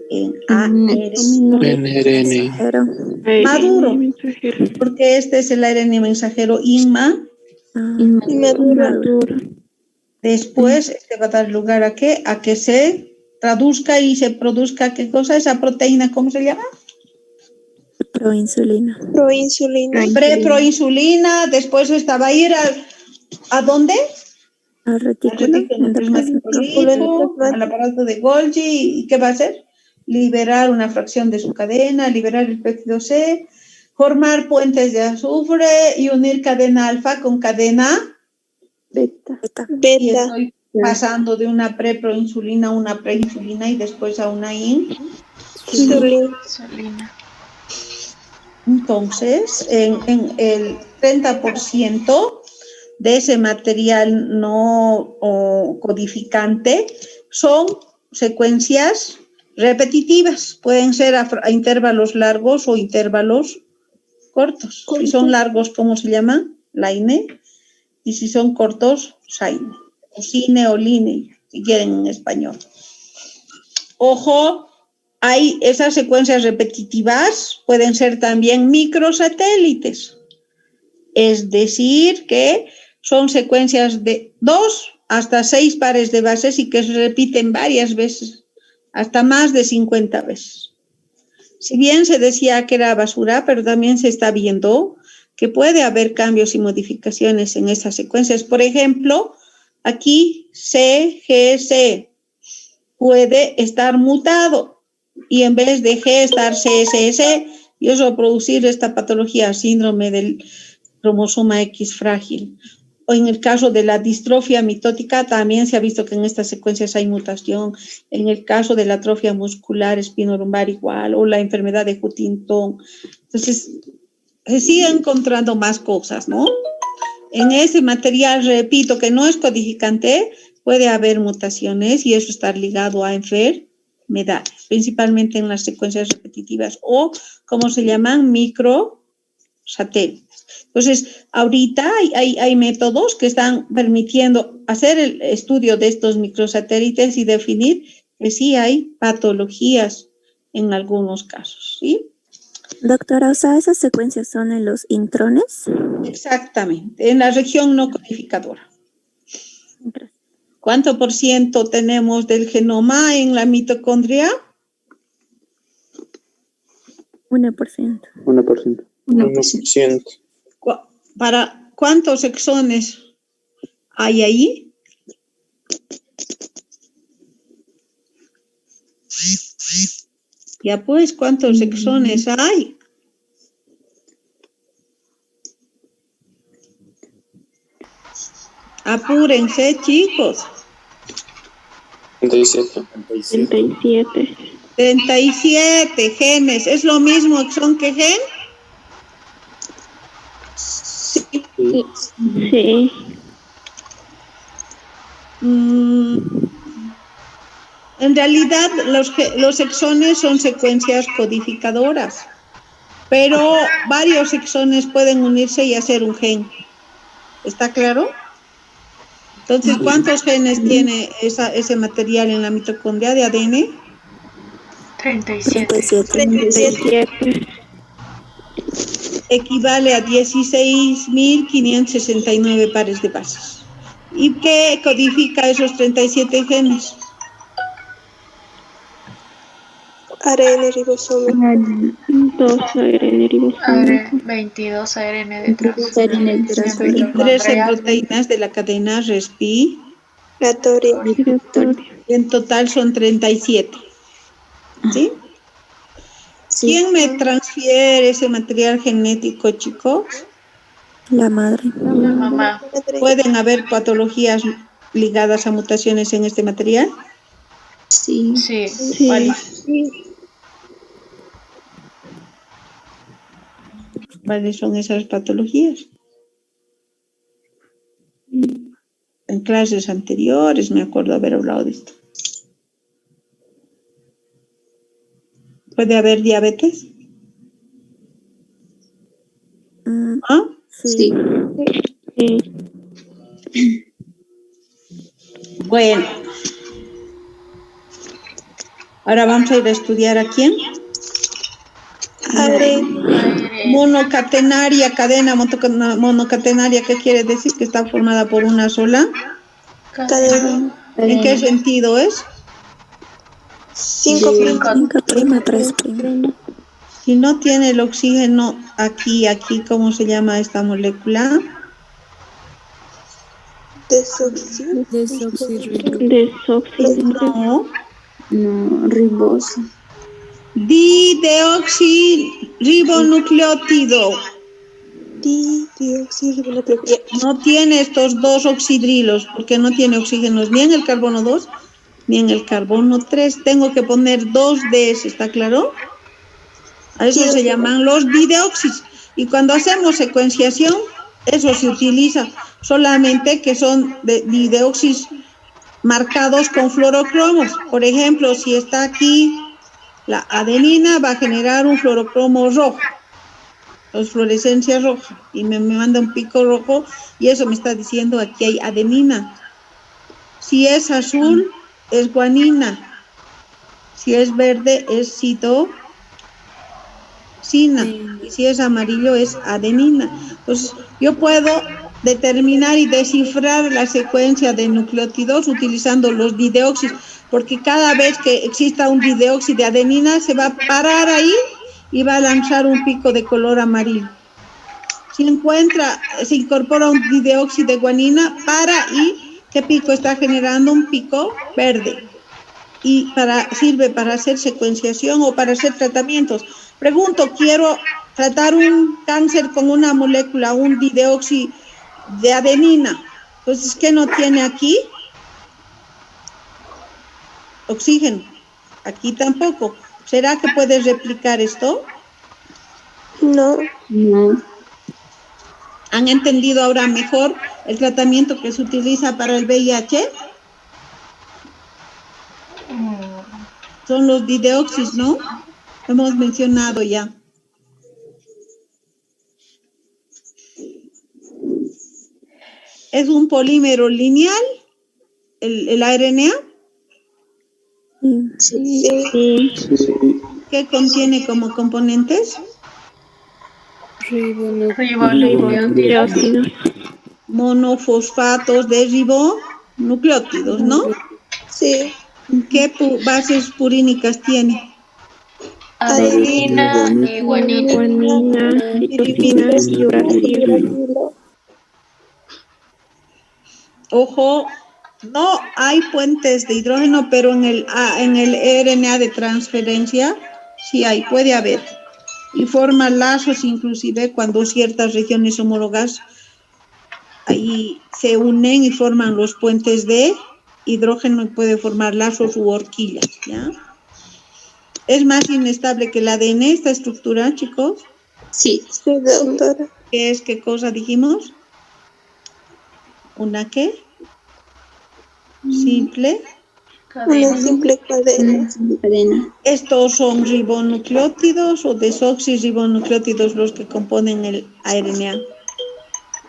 En NRN. Pero, maduro, porque este es el ARN mensajero Inmaduro. Después este va a dar lugar a qué? A que se traduzca y se produzca qué cosa, esa proteína, ¿cómo se llama? proinsulina. Proinsulina. Preproinsulina, después esta va a ir ¿a dónde? Al retículo endoplasmático, al aparato de Golgi, ¿y qué va a hacer? Liberar una fracción de su cadena, liberar el péptido C, formar puentes de azufre y unir cadena alfa con cadena Beta. y Beta. estoy pasando de una preproinsulina a una preinsulina y después a una Insulina. Insulina. Entonces, en el 30% de ese material no codificante son secuencias repetitivas. Pueden ser a intervalos largos o intervalos cortos. Si son largos, ¿cómo se llama? Line. Y si son cortos, SINE. O cine o line, si quieren en español. Ojo, hay esas secuencias repetitivas, pueden ser también microsatélites. Es decir, que son secuencias de 2 hasta 6 pares de bases y que se repiten varias veces, hasta más de 50 veces. Si bien se decía que era basura, pero también se está viendo que puede haber cambios y modificaciones en esas secuencias. Por ejemplo, aquí CGC puede estar mutado y en vez de G estar CSS y eso va a producir esta patología, síndrome del cromosoma X frágil. O en el caso de la distrofia mitótica, también se ha visto que en estas secuencias hay mutación. En el caso de la atrofia muscular espinolumbar igual, o la enfermedad de Huntington. Entonces, se sigue encontrando más cosas, ¿no? En ese material, repito, que no es codificante, puede haber mutaciones y eso está ligado a enfermedades. enfermedades, principalmente en las secuencias repetitivas o, como se llaman, microsatélites. Entonces, ahorita hay métodos que están permitiendo hacer el estudio de estos microsatélites y definir que sí hay patologías en algunos casos, ¿sí? Doctora, o sea, esas secuencias son en los intrones. Exactamente, en la región no codificadora. Gracias. ¿Cuánto por ciento tenemos del genoma en la mitocondria? 1%. 1%. 1%. ¿Para cuántos exones hay ahí? Ya pues, ¿cuántos exones hay? Apúrense, chicos. 37. 37. 37 genes. ¿Es lo mismo exón que gen? Sí. En realidad, los exones son secuencias codificadoras, pero varios exones pueden unirse y hacer un gen. ¿Está claro? Entonces, ¿cuántos genes tiene ese material en la mitocondria de ADN? 37. 37. Equivale a 16.569 pares de bases. ¿Y qué codifica esos 37 genes? ARN ribosoma. 2 ARN ribosómico. 22 ARN de 2 ARN Y 3 en mitocondrial. proteínas de la cadena respiratoria. Respiratorio. Y en total son 37. ¿Sí? ¿Quién me transfiere ese material genético, chicos? La madre. La mamá. ¿Pueden haber patologías ligadas a mutaciones en este material? Sí. Sí. Sí. ¿Cuáles? ¿Cuáles son esas patologías? En clases anteriores me acuerdo haber hablado de esto. ¿Puede haber diabetes? ¿Ah? Sí. Sí. Bueno. Ahora vamos a ir a estudiar a quién. Monocatenaria, cadena monocatenaria, ¿qué quiere decir? Que está formada por una sola Cadena. ¿En qué sentido es? 5'. 5'3'. Si no tiene el oxígeno aquí, ¿cómo se llama esta molécula? No. No, ribosa. Dideoxirribonucleótido. No tiene estos dos oxidrilos porque no tiene oxígenos ni en el carbono 2 ni en el carbono 3. Tengo que poner 2 Ds, ¿está claro? A eso se llaman los dideoxis. Y cuando hacemos secuenciación, eso se utiliza solamente que son dideoxis marcados con fluorocromos. Por ejemplo, si está aquí la adenina, va a generar un fluorocromo rojo. Fluorescencia roja, y me manda un pico rojo, y eso me está diciendo aquí hay adenina. Si es azul, es guanina. Si es verde, es citosina. Y si es amarillo, es adenina. Entonces, yo puedo determinar y descifrar la secuencia de nucleótidos utilizando los dideoxis, porque cada vez que exista un dideoxi de adenina, se va a parar ahí y va a lanzar un pico de color amarillo. Si se incorpora un dideoxi de guanina, para y ¿qué pico está generando? Un pico verde. Y sirve para hacer secuenciación o para hacer tratamientos. Pregunto, quiero tratar un cáncer con una molécula, un dideoxi de adenina. Entonces, ¿qué no tiene aquí? Oxígeno. Aquí tampoco. ¿Será que puedes replicar esto? No. ¿Han entendido ahora mejor el tratamiento que se utiliza para el VIH? Son los dideoxis, ¿no? Hemos mencionado ya. ¿Es un polímero lineal el ARNA? Sí. ¿Qué contiene como componentes? Ribonucleótidos. Monofosfatos de ribonucleótidos, ¿no? Sí. ¿Qué bases purínicas tiene? Adenina y guanina. Guanina, citosina y uracilo. Ojo, no hay puentes de hidrógeno, pero en el RNA de transferencia sí hay, puede haber. Y forma lazos inclusive cuando ciertas regiones homólogas ahí se unen y forman los puentes de hidrógeno y puede formar lazos u horquillas, ¿ya? ¿Es más inestable que el ADN esta estructura, chicos? Sí. Sí, doctora. ¿Qué cosa dijimos? ¿Una qué? Simple. Una simple cadena. Cadena. Estos son ribonucleótidos o desoxirribonucleótidos los que componen el ARNA.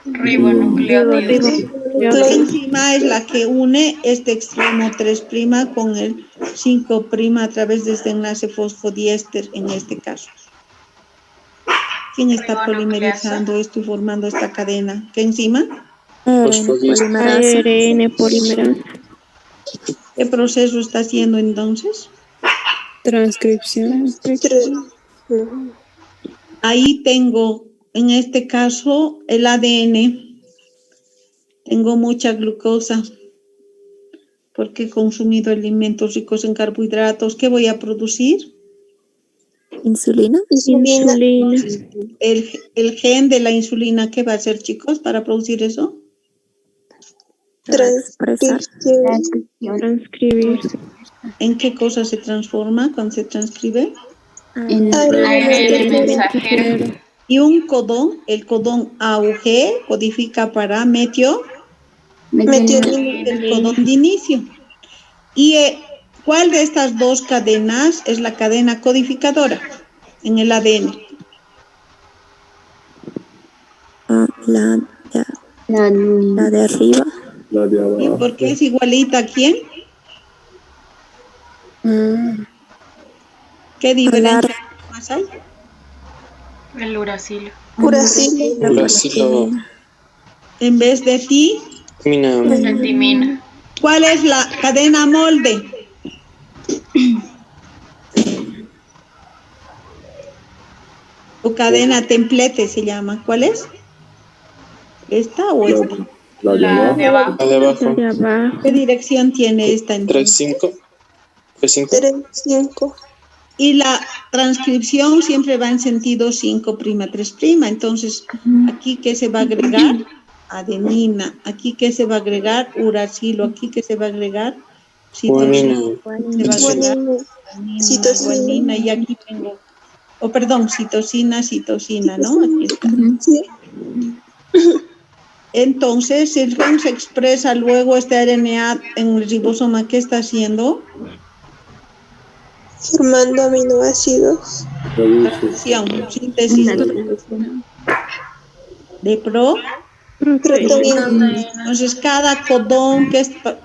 Ribonucleótidos. La enzima es la que une este extremo 3' con el 5' a través de este enlace fosfodiéster en este caso. ¿Quién está Ribonucleasa. polimerizando esto y formando esta cadena? ¿Qué enzima? Fosfodiéster. ARN polimerasa. ¿Qué proceso está haciendo entonces? Transcripción. Ahí tengo, en este caso, el ADN. Tengo mucha glucosa porque he consumido alimentos ricos en carbohidratos. ¿Qué voy a producir? Insulina. Insulina. El gen de la insulina, ¿qué va a hacer, chicos, para producir eso? Se va a expresar. Transcribir. ¿En qué cosa se transforma cuando se transcribe? ARN mensajero. Y un codón, el codón AUG, codifica para Metionina. el codón de inicio. ¿Y cuál de estas dos cadenas es la cadena codificadora en el ADN? La de arriba. La de ¿Y abajo. por qué es igualita a quién? ¿Qué diferencia más hay? El uracilo. Uracilo. Uracilo. En vez de ti, La timina. ¿cuál es la cadena molde? O cadena templete se llama. ¿Cuál es? ¿Esta o esta? La de abajo. La de abajo. De abajo. ¿Qué dirección tiene esta entonces? 3-5. 3-5. 3-5. Y la transcripción siempre va en sentido 5', 3'. Entonces, aquí ¿qué se va a agregar? Adenina. Aquí ¿qué se va a agregar? Uracilo. Aquí ¿qué se va a agregar? Guanina. Se va a agregar Citosina. guanina. Y aquí tengo, citosina, ¿no? Aquí está. Sí. Entonces, el gen se expresa luego este RNA en el ribosoma. ¿Qué está haciendo? Formando aminoácidos. Síntesis de Proteína. Entonces, cada codón,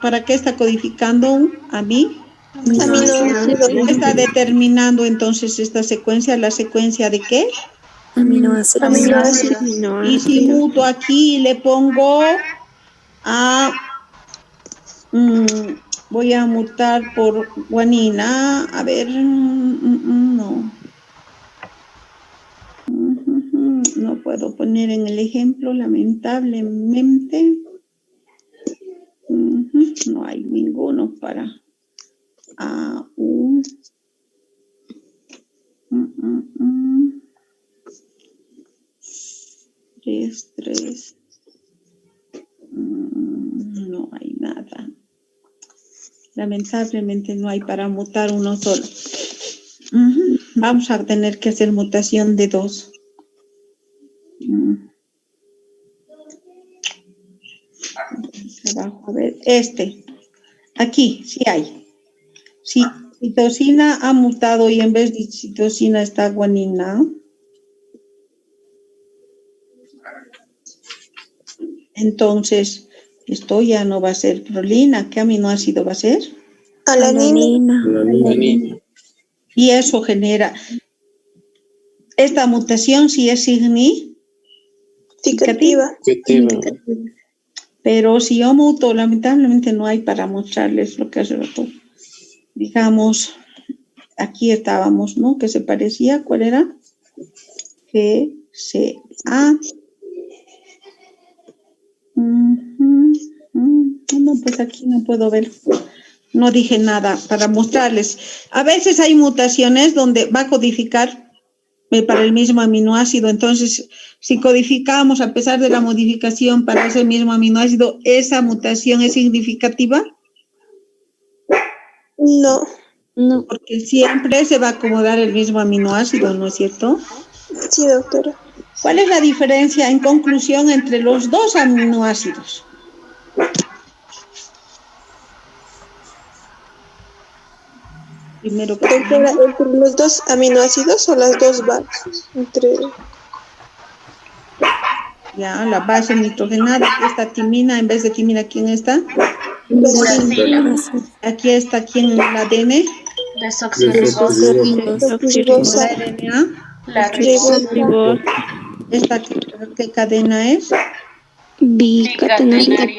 ¿para qué está codificando a mí? Aminoácidos. ¿Qué está determinando entonces esta secuencia? ¿La secuencia de qué? Aminoácidos. Aminoácidos. Y si muto aquí y le pongo a... voy a mutar por guanina. A ver, no. No puedo poner en el ejemplo, lamentablemente. No hay ninguno para AU. 3. No hay nada. Lamentablemente no hay para mutar uno solo. Vamos a tener que hacer mutación de 2. Abajo, a ver, aquí, sí hay. Sí, Citosina ha mutado y en vez de citosina está guanina. Entonces, esto ya no va a ser prolina. ¿Qué aminoácido va a ser? Alanina. Alanina. Y eso genera... Esta mutación sí es significativa. Pero si yo muto, lamentablemente no hay para mostrarles lo que hace rato. Digamos, aquí estábamos, ¿no? Que se parecía, ¿cuál era? GCA. No, pues aquí no puedo ver. No dije nada para mostrarles. A veces hay mutaciones donde va a codificar para el mismo aminoácido. Entonces, si codificamos a pesar de la modificación para ese mismo aminoácido, ¿esa mutación es significativa? No. No. Porque siempre se va a acomodar el mismo aminoácido, ¿no es cierto? Sí, doctora. ¿Cuál es la diferencia, en conclusión, entre los dos aminoácidos? Primero que Doctora, ¿entre los dos aminoácidos o las dos bases? ya, la base nitrogenada, esta timina, en vez de timina, ¿quién está? Uracila. Aquí está, ¿quién en el ADN? Desoxirribosa. Desoxirribosa. La RNA. La ribosa. ¿Esta qué cadena es? Bicatenaria.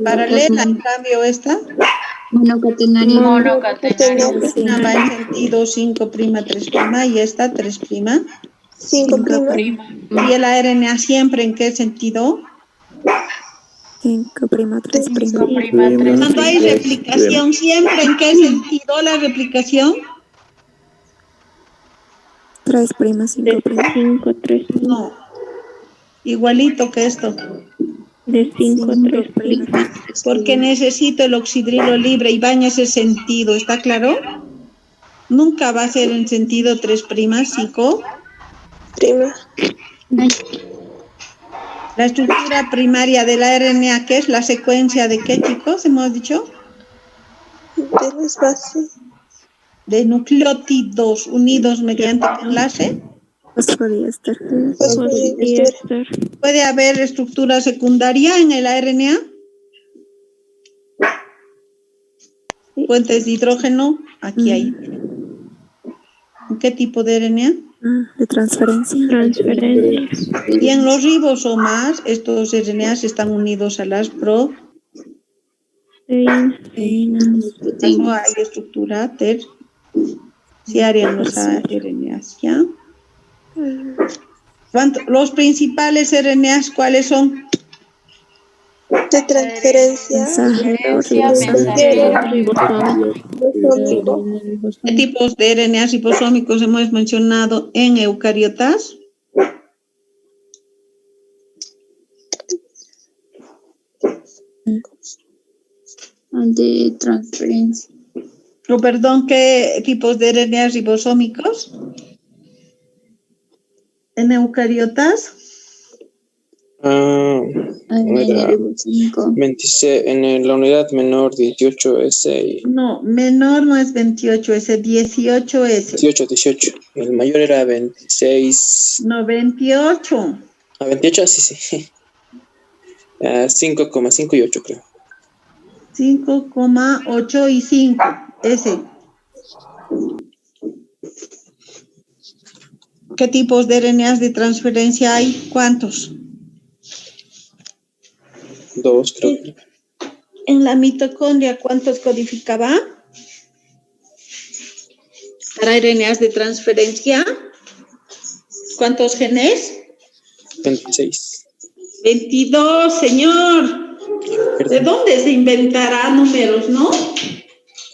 Paralela, en cambio, esta Monocatenaria. Monocatenaria. una va en sentido 5', 3', y esta 3'. 5'. Prima. ¿Y el RNA siempre en qué sentido? 5', 3'. 5', 3'. Cuando hay replicación, ¿siempre en qué sentido la replicación? 3', 5'. 5, 3. No, igualito que esto. De 5, 3. Porque necesito el oxidrilo libre y va en ese sentido, ¿está claro? Nunca va a ser en sentido 3', 5'. Prima. La estructura primaria de la RNA, ¿qué es? ¿La secuencia de qué, chicos? Hemos dicho. De las bases. De nucleótidos unidos mediante ¿qué enlace? Fosfodiéster. Fosfodiéster. ¿Puede haber estructura secundaria en el RNA? Puentes de hidrógeno, aquí hay. ¿Qué tipo de RNA? De transferencia. Y en los ribosomas, estos RNAs están unidos a las proteínas. No hay estructura terciaria en los RNAs, ¿ya? Los principales RNAs, ¿cuáles son? De transferencia. Mensajero. Ribosómico. ¿Qué tipos de RNAs ribosómicos hemos mencionado en eucariotas? De transferencia. ¿Qué tipos de RNAs ribosómicos? En eucariotas. Era 26, en la unidad menor 18S. No, menor no es 28, es 18S. 18. El mayor era 26. No, 28. 28, sí. 5,5 y 8, creo. 5,8 y 5. Ese. ¿Qué tipos de RNAs de transferencia hay? ¿Cuántos? 2, creo. En la mitocondria, ¿cuántos codificaba? Para RNAs de transferencia, ¿cuántos genes? 26. 22, señor. ¿De dónde se inventará números, no?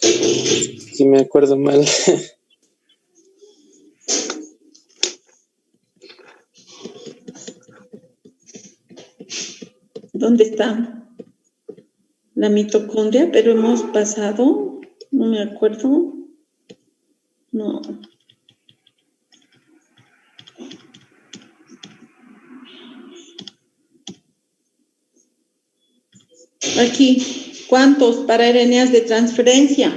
Si me acuerdo mal. ¿Dónde está la mitocondria? Pero hemos pasado, no me acuerdo. No. Aquí, ¿cuántos para RNAs de transferencia?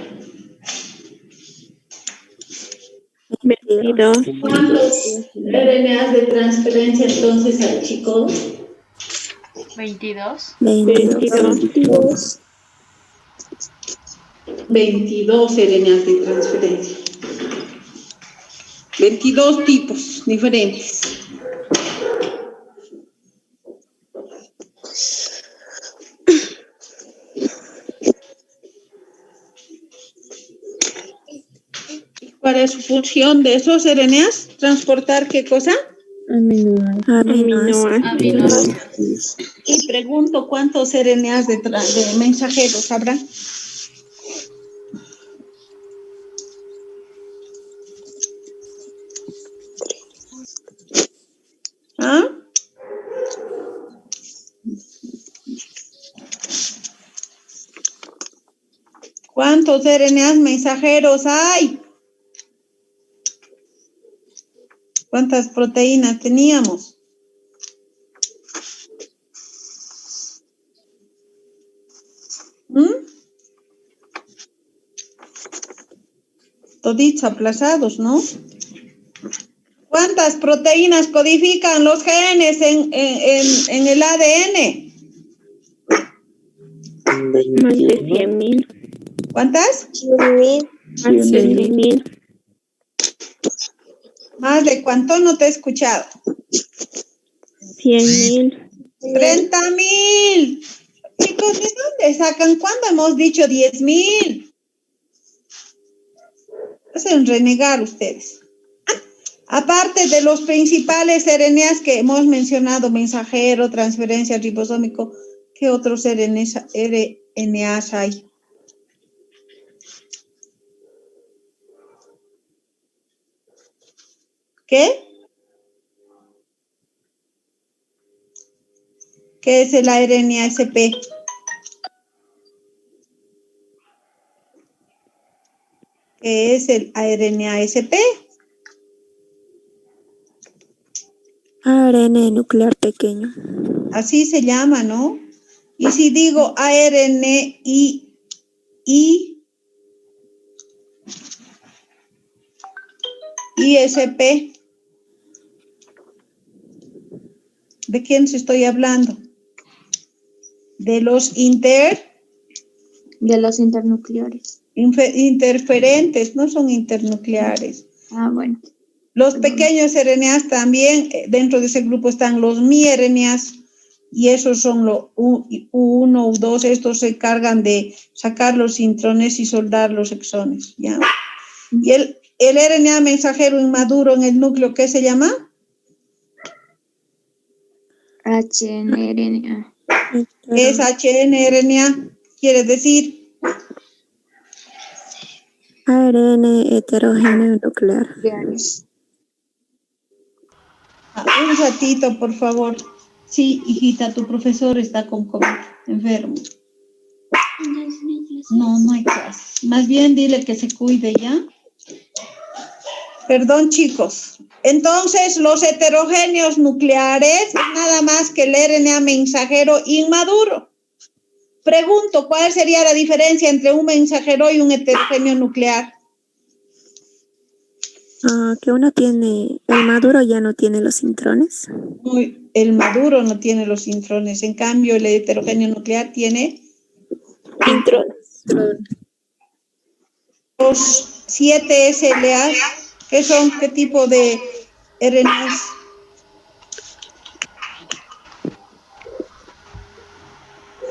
22. ¿Cuántos RNAs de transferencia entonces hay, chicos? 22. 22. 22 RNAs de transferencia. 22 tipos diferentes. ¿Cuál es su función de esos RNAs? ¿Transportar qué cosa? Aminoácidos. Y pregunto, ¿cuántos RNAs de mensajeros habrá? ¿Ah? ¿Cuántos RNAs mensajeros hay? ¿Cuántas proteínas teníamos? Toditos aplazados, ¿no? ¿Cuántas proteínas codifican los genes en el ADN? Más de 100.000. ¿Cuántas? 100.000. Más de 100.000. ¿Más de cuánto? No te he escuchado. 100.000. 30.000. Chicos, ¿de dónde sacan? ¿Cuándo hemos dicho 10.000? Hacen renegar ustedes. Aparte de los principales RNAs que hemos mencionado, mensajero, transferencia, ribosómico, ¿qué otros RNAs hay? ¿Qué? ¿Qué es el RNA-SP? ¿Qué es el RNA-SP? ARN nuclear pequeño. Así se llama, ¿no? Y si digo ISP, ¿de quién se estoy hablando? De los De los internucleares. interferentes, no son internucleares. Ah, bueno. Los pequeños RNAs también, dentro de ese grupo están los miRNAs, y esos son los U1, U2, estos se encargan de sacar los intrones y soldar los exones, ¿ya? Y el RNA mensajero inmaduro en el núcleo, ¿qué se llama? HNRNA. Es HNRNA, quiere decir ARN heterogéneo nuclear. un ratito, por favor. Sí, hijita, tu profesor está con COVID, enfermo. No hay clases. Más bien dile que se cuide, ¿ya? Perdón, chicos. Entonces, los heterogéneos nucleares es nada más que el RNA mensajero inmaduro. Pregunto, ¿cuál sería la diferencia entre un mensajero y un heterogéneo nuclear? Que uno tiene, el maduro ya no tiene los intrones. El maduro no tiene los intrones, en cambio el heterogéneo nuclear tiene Intrones. los 7 SLAs. ¿Qué son? ¿Qué tipo de RNAs?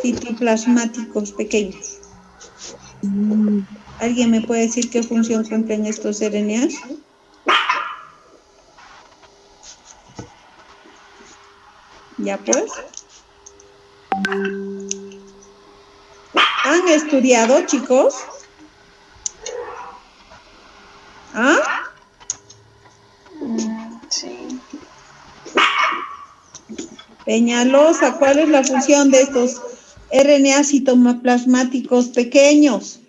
Citoplasmáticos pequeños. ¿Alguien me puede decir qué función cumplen estos RNAs? Ya pues. ¿Han estudiado, chicos? ¿Ah? Sí. Peñalosa, ¿cuál es la función de estos RNA citoplasmáticos pequeños?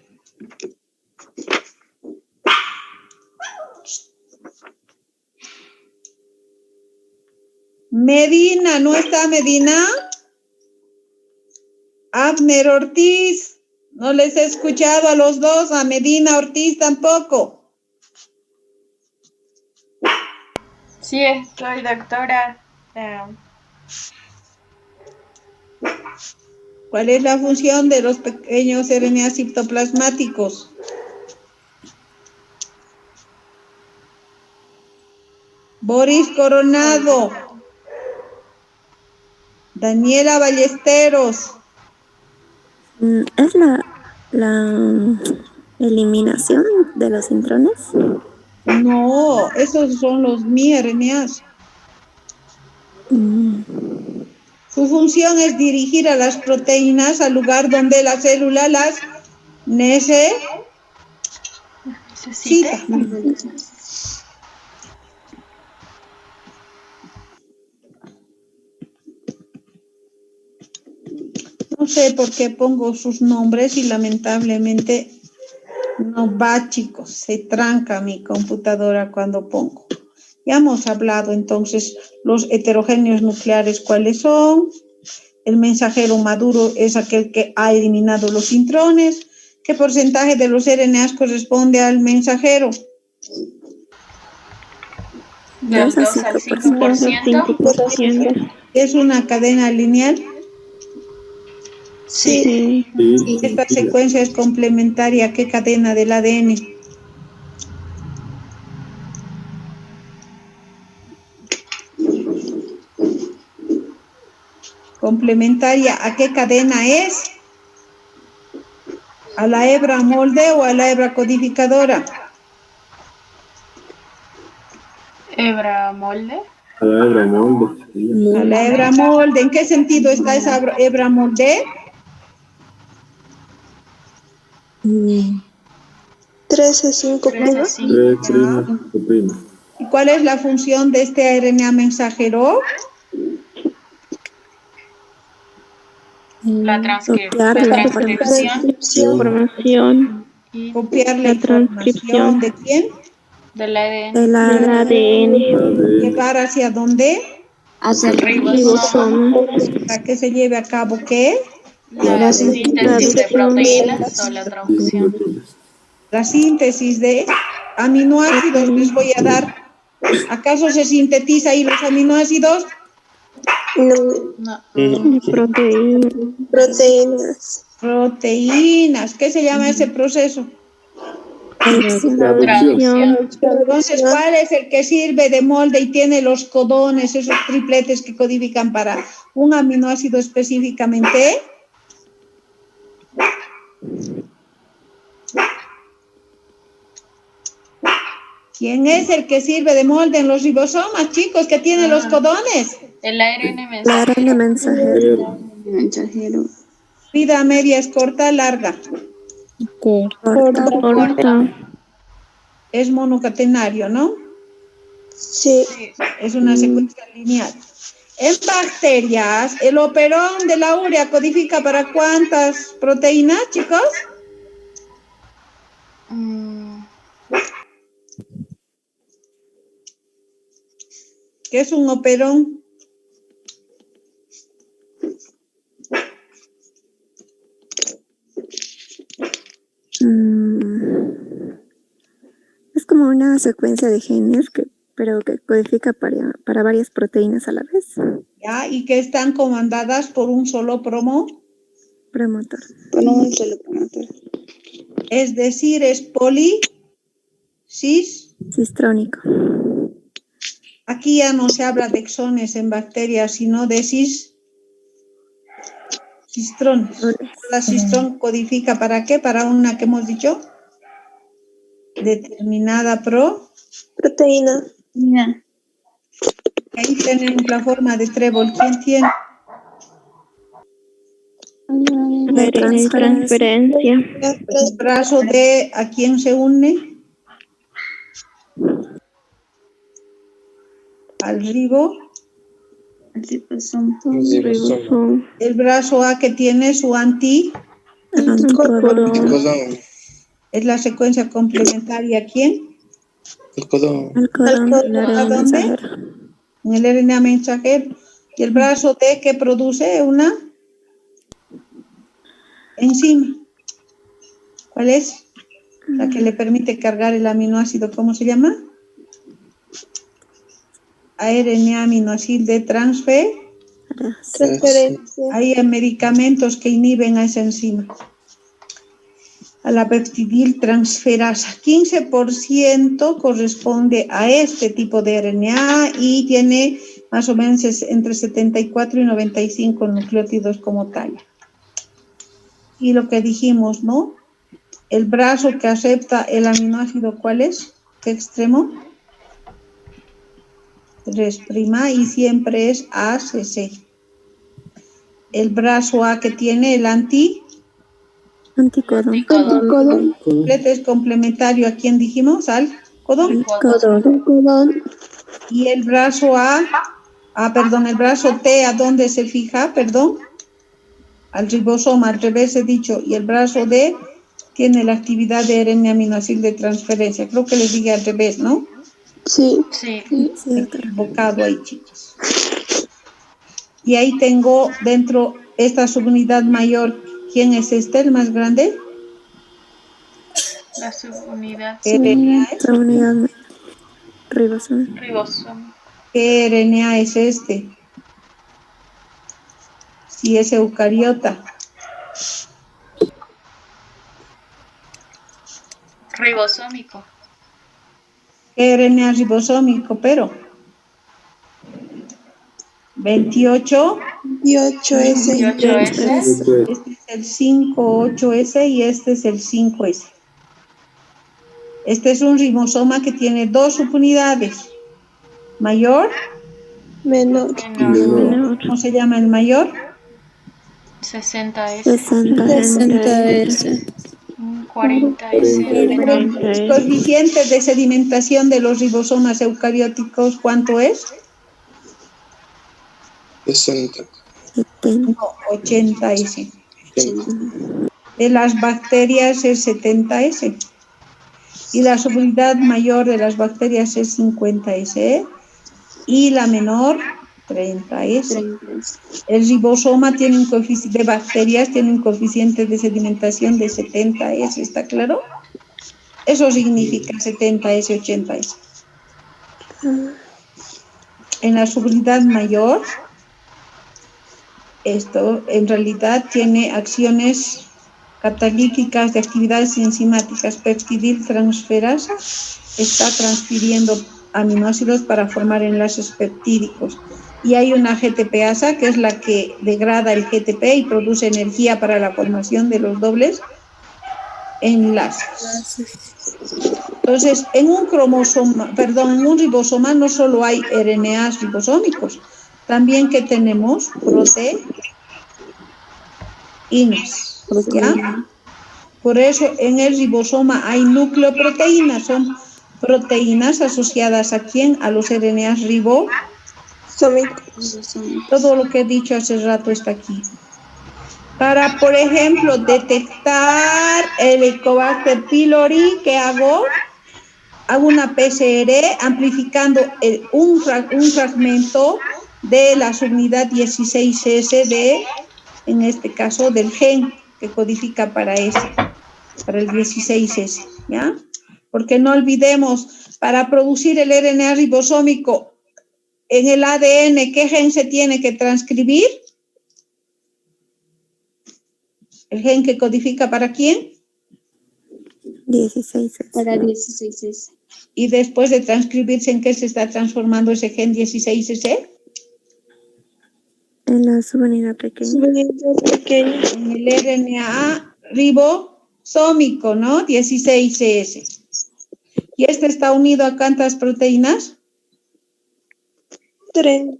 Medina, ¿no está Medina? Abner Ortiz, no les he escuchado a los dos, a Medina Ortiz tampoco. Sí, estoy, doctora. ¿Cuál es la función de los pequeños RNA citoplasmáticos? Boris Coronado, Daniela Ballesteros. ¿Es la eliminación de los intrones? No, esos son los miRNAs. Su función es dirigir a las proteínas al lugar donde la célula las necesita. No sé por qué pongo sus nombres y lamentablemente no va, chicos. Se tranca mi computadora cuando pongo. Ya hemos hablado entonces los heterogéneos nucleares, ¿cuáles son? El mensajero maduro es aquel que ha eliminado los intrones. ¿Qué porcentaje de los RNAs corresponde al mensajero? Del 2 al 5%. ¿Es una cadena lineal? Sí. Esta secuencia es complementaria a ¿qué cadena del ADN? ¿Complementaria a qué cadena es? ¿A la hebra molde o a la hebra codificadora? Hebra molde. A la hebra molde. A la hebra molde. ¿En qué sentido está esa hebra molde? 13,5 prima. 13,5 prima. ¿Y cuál es la función de este RNA mensajero? La Copiar la transcripción. Y Copiar la información ¿de quién? del ADN. del ADN. ¿Llevar hacia dónde? Hacia el Ribosoma. Para que se lleve a cabo ¿qué? La síntesis de proteínas o la traducción. La síntesis de aminoácidos les voy a dar. ¿Acaso se sintetiza ahí los aminoácidos? No. Proteínas. Proteínas. ¿Qué se llama ese proceso? Traducción. Entonces, ¿cuál es el que sirve de molde y tiene los codones, esos tripletes que codifican para un aminoácido específicamente? ¿Quién es el que sirve de molde en los ribosomas, chicos, que tiene los codones? El ARN La ARN mensajero. mensajero. Vida media es corta, larga. Corta. Es monocatenario, ¿no? Sí. Es una secuencia lineal. En bacterias, el operón de la urea codifica para ¿cuántas proteínas, chicos? ¿Qué es un operón? Es como una secuencia de genes, pero que codifica para varias proteínas a la vez. ¿Ya? Y que están comandadas por un solo promotor. Con un solo promotor. Es decir, es Cistrónico. Aquí ya no se habla de exones en bacterias, sino de cistrones. La cistrón codifica ¿para qué? Para una que hemos dicho determinada Proteína. Ahí tenemos la forma de trébol. ¿Quién tiene? La transferencia. El brazo de ¿a quién se une? Al ribosoma. El brazo A que tiene su Codón. es la secuencia complementaria. ¿A quién? El codón. ¿A dónde? En el RNA mensajero. Y el brazo D que produce una enzima. ¿Cuál es? La que le permite cargar el aminoácido. ¿Cómo se llama? ARNA aminoácido de Transferencia. Hay medicamentos que inhiben a esa enzima, a la peptidiltransferasa. 15% corresponde a este tipo de RNA y tiene más o menos entre 74 y 95 nucleótidos como talla. Y lo que dijimos, ¿no? El brazo que acepta el aminoácido, ¿cuál es? ¿Qué extremo? 3' y siempre es ACC. El brazo A que tiene el Anticodón. es complementario. ¿A quién dijimos? Al codón. Codón. Y el brazo el brazo T, ¿a dónde se fija? Perdón. Al ribosoma, al revés he dicho. Y el brazo D tiene la actividad de RNA aminoácido de transferencia. Creo que les dije al revés, ¿no? Sí. Sí. Me he equivocado ahí, chicos. Y ahí tengo dentro esta subunidad mayor. ¿Quién es este, el más grande? La subunidad. ¿Qué RNA es? Subunidad ribosoma. Ribosoma. ¿Qué RNA es este? Si es eucariota. Ribosómico. ¿Qué RNA ribosómico? Pero 28. 28S. 28S. Este es el 5,8S y este es el 5S. Este es un ribosoma que tiene dos subunidades. Mayor. Menor. Menor. ¿Cómo se llama el mayor? 60S. 60S. 40S. El coeficiente de sedimentación de los ribosomas eucarióticos, ¿cuánto es? 60. No, 80S. De las bacterias es 70S. Y la subunidad mayor de las bacterias es 50S. Y la menor, 30S. El ribosoma tiene un coeficiente de bacterias, tiene un coeficiente de sedimentación de 70S, ¿está claro? Eso significa 70S, 80S. En la subunidad mayor, esto en realidad tiene acciones catalíticas de actividades enzimáticas. Peptidiltransferasa está transfiriendo aminoácidos para formar enlaces peptídicos. Y hay una GTPasa que es la que degrada el GTP y produce energía para la formación de los dobles enlaces. Entonces, en un ribosoma no solo hay RNAs ribosómicos, también que tenemos proteínas, ¿ya? Por eso en el ribosoma hay nucleoproteínas, son proteínas asociadas ¿a quién? A los RNAs ribosómicos. Todo lo que he dicho hace rato está aquí. Para, por ejemplo, detectar el Helicobacter pylori, ¿qué hago? Hago una PCR amplificando un fragmento de la subunidad 16S en este caso, del gen que codifica para el 16S, ¿ya? Porque no olvidemos, para producir el RNA ribosómico en el ADN, ¿qué gen se tiene que transcribir? ¿El gen que codifica para quién? 16S. Para 16S. Y después de transcribirse, ¿en qué se está transformando ese gen 16S? En la subunidad pequeña. En el RNA ribosómico, ¿no? 16S. ¿Y este está unido a cuántas proteínas? 30.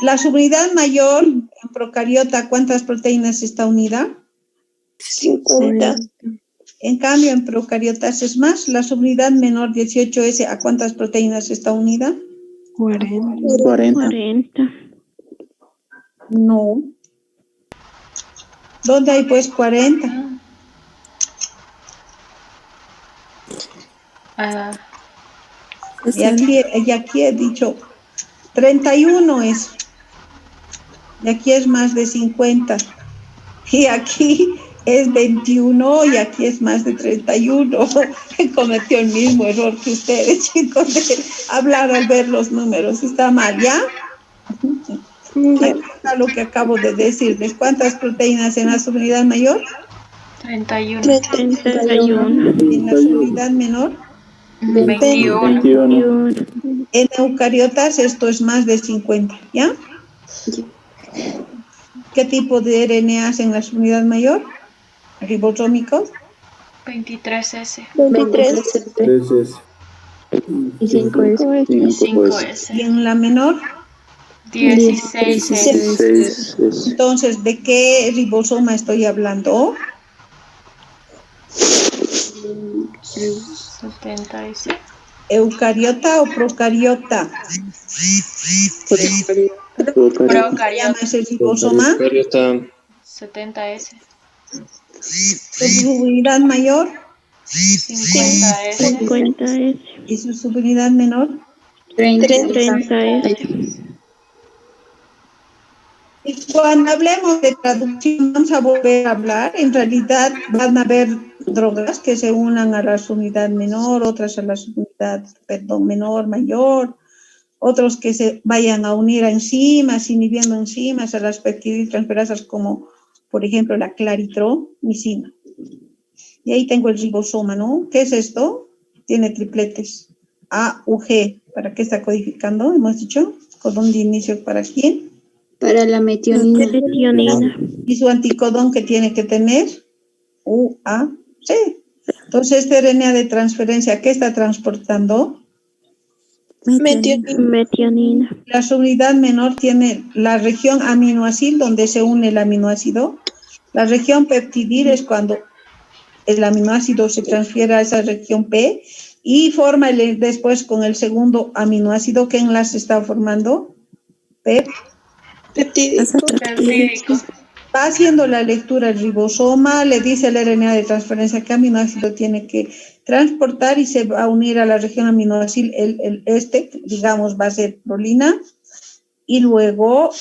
La subunidad mayor en procariota, ¿cuántas proteínas está unida? 50. En cambio, en procariotas es más. La subunidad menor 18S, ¿a cuántas proteínas está unida? 40. No. ¿Dónde hay pues 40? Y aquí he dicho 31 es. Y aquí es más de 50. Y aquí es 21 y aquí es más de 31. Cometió el mismo error que ustedes, chicos, de hablar al ver los números. Está mal, ¿ya? Está lo que acabo de decirles. ¿Cuántas proteínas en la subunidad mayor? 31. 31. En la subunidad menor. 21. En eucariotas esto es más de 50, ¿ya? ¿Qué tipo de RNAs en la subunidad mayor? Ribosómicos. 23S 23. 3 es. Y 5S. y 5S. Y en la menor, 16S. entonces, ¿de qué ribosoma estoy hablando? 70S. ¿Eucariota o procariota? ¿Cómo se llama Procariota. ese ribosoma? Pero está 70S. Su subunidad mayor 50S. 50S. y su subunidad menor. 30S. Y cuando hablemos de traducción, vamos a volver a hablar. En realidad van a haber drogas que se unan a la subunidad menor, otras a la subunidad, menor, mayor, otros que se vayan a unir a enzimas, inhibiendo enzimas, a las peptidiltransferasas como, por ejemplo, la claritromicina. Y ahí tengo el ribosoma, ¿no? ¿Qué es esto? Tiene tripletes. A, U, G. ¿Para qué está codificando? Hemos dicho. Codón de inicio para quién. Para la metionina. Y su anticodón que tiene que tener U, A, C. Entonces, este RNA de transferencia, ¿qué está transportando? Metionina. La subunidad menor tiene la región aminoácido donde se une el aminoácido. La región peptidil es cuando el aminoácido se transfiere a esa región P y forma después con el segundo aminoácido. ¿Qué enlace está formando? Peptídico. Peptídico. Va haciendo la lectura el ribosoma, le dice al RNA de transferencia qué aminoácido tiene que transportar y se va a unir a la región aminoácido, digamos, va a ser prolina, y luego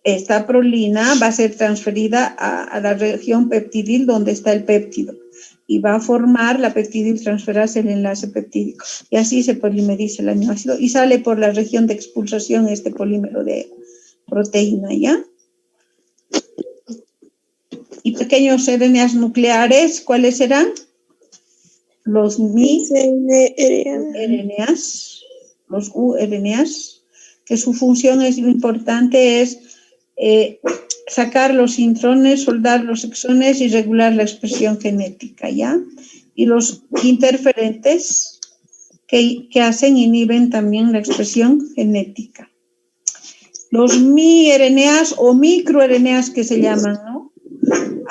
esta prolina va a ser transferida a la región peptidil donde está el péptido y va a formar la peptidil transferasa el enlace peptídico y así se polimeriza el aminoácido y sale por la región de expulsación este polímero de proteína, ¿ya? Y pequeños RNAs nucleares, ¿cuáles serán? Los miRNAs, los uRNAs, que su función es importante, es sacar los intrones, soldar los exones y regular la expresión genética, ¿ya? Y los interferentes que inhiben también la expresión genética. Los miRNAs o microRNAs que se llaman, ¿no?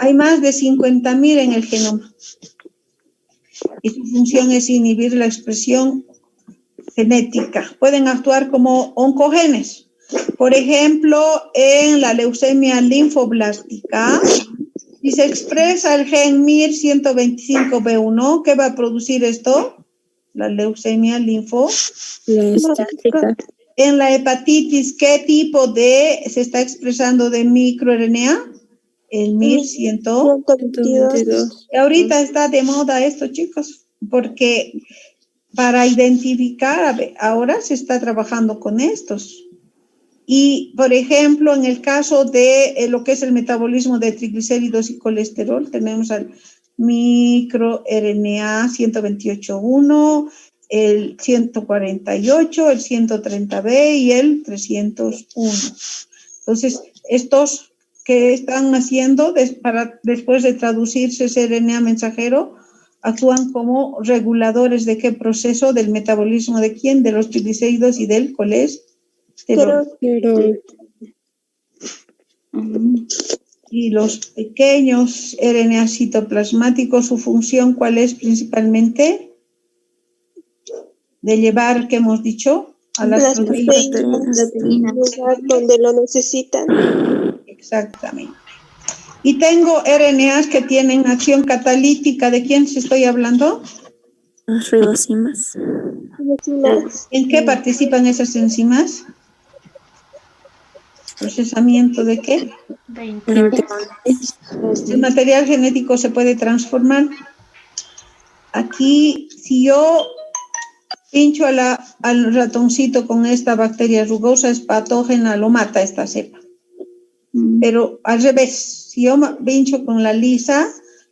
Hay más de 50.000 en el genoma. Y su función es inhibir la expresión genética. Pueden actuar como oncogenes. Por ejemplo, en la leucemia linfoblástica, si se expresa el gen MIR125B1, ¿qué va a producir esto? La leucemia linfoblástica. En la hepatitis, ¿qué tipo se está expresando de microRNA? El MIR122. Y ahorita está de moda esto, chicos, porque para identificar, ahora se está trabajando con estos. Y, por ejemplo, en el caso de lo que es el metabolismo de triglicéridos y colesterol, tenemos al microRNA 128.1, el 148, el 130B y el 301. Entonces, estos que están haciendo después de traducirse ese RNA mensajero, actúan como reguladores de qué proceso, del metabolismo de quién, de los triglicéridos y del colesterol. Y los pequeños RNA citoplasmáticos, su función, ¿cuál es principalmente? De llevar, ¿qué hemos dicho? A las proteínas. Donde lo necesitan. Exactamente. Y tengo RNAs que tienen acción catalítica. ¿De quién se estoy hablando? Los ribosomas. ¿En qué participan esas enzimas? ¿Procesamiento de qué? De intrones. El material genético se puede transformar. Aquí, si yo pincho al ratoncito con esta bacteria rugosa, es patógena, lo mata esta cepa. Pero al revés, si yo pincho con la lisa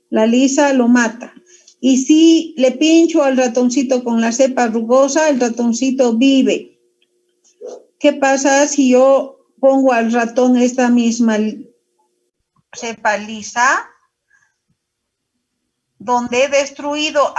lo mata. Y si le pincho al ratoncito con la cepa rugosa, el ratoncito vive. ¿Qué pasa si yo pongo al ratón esta misma cepa lisa, donde he destruido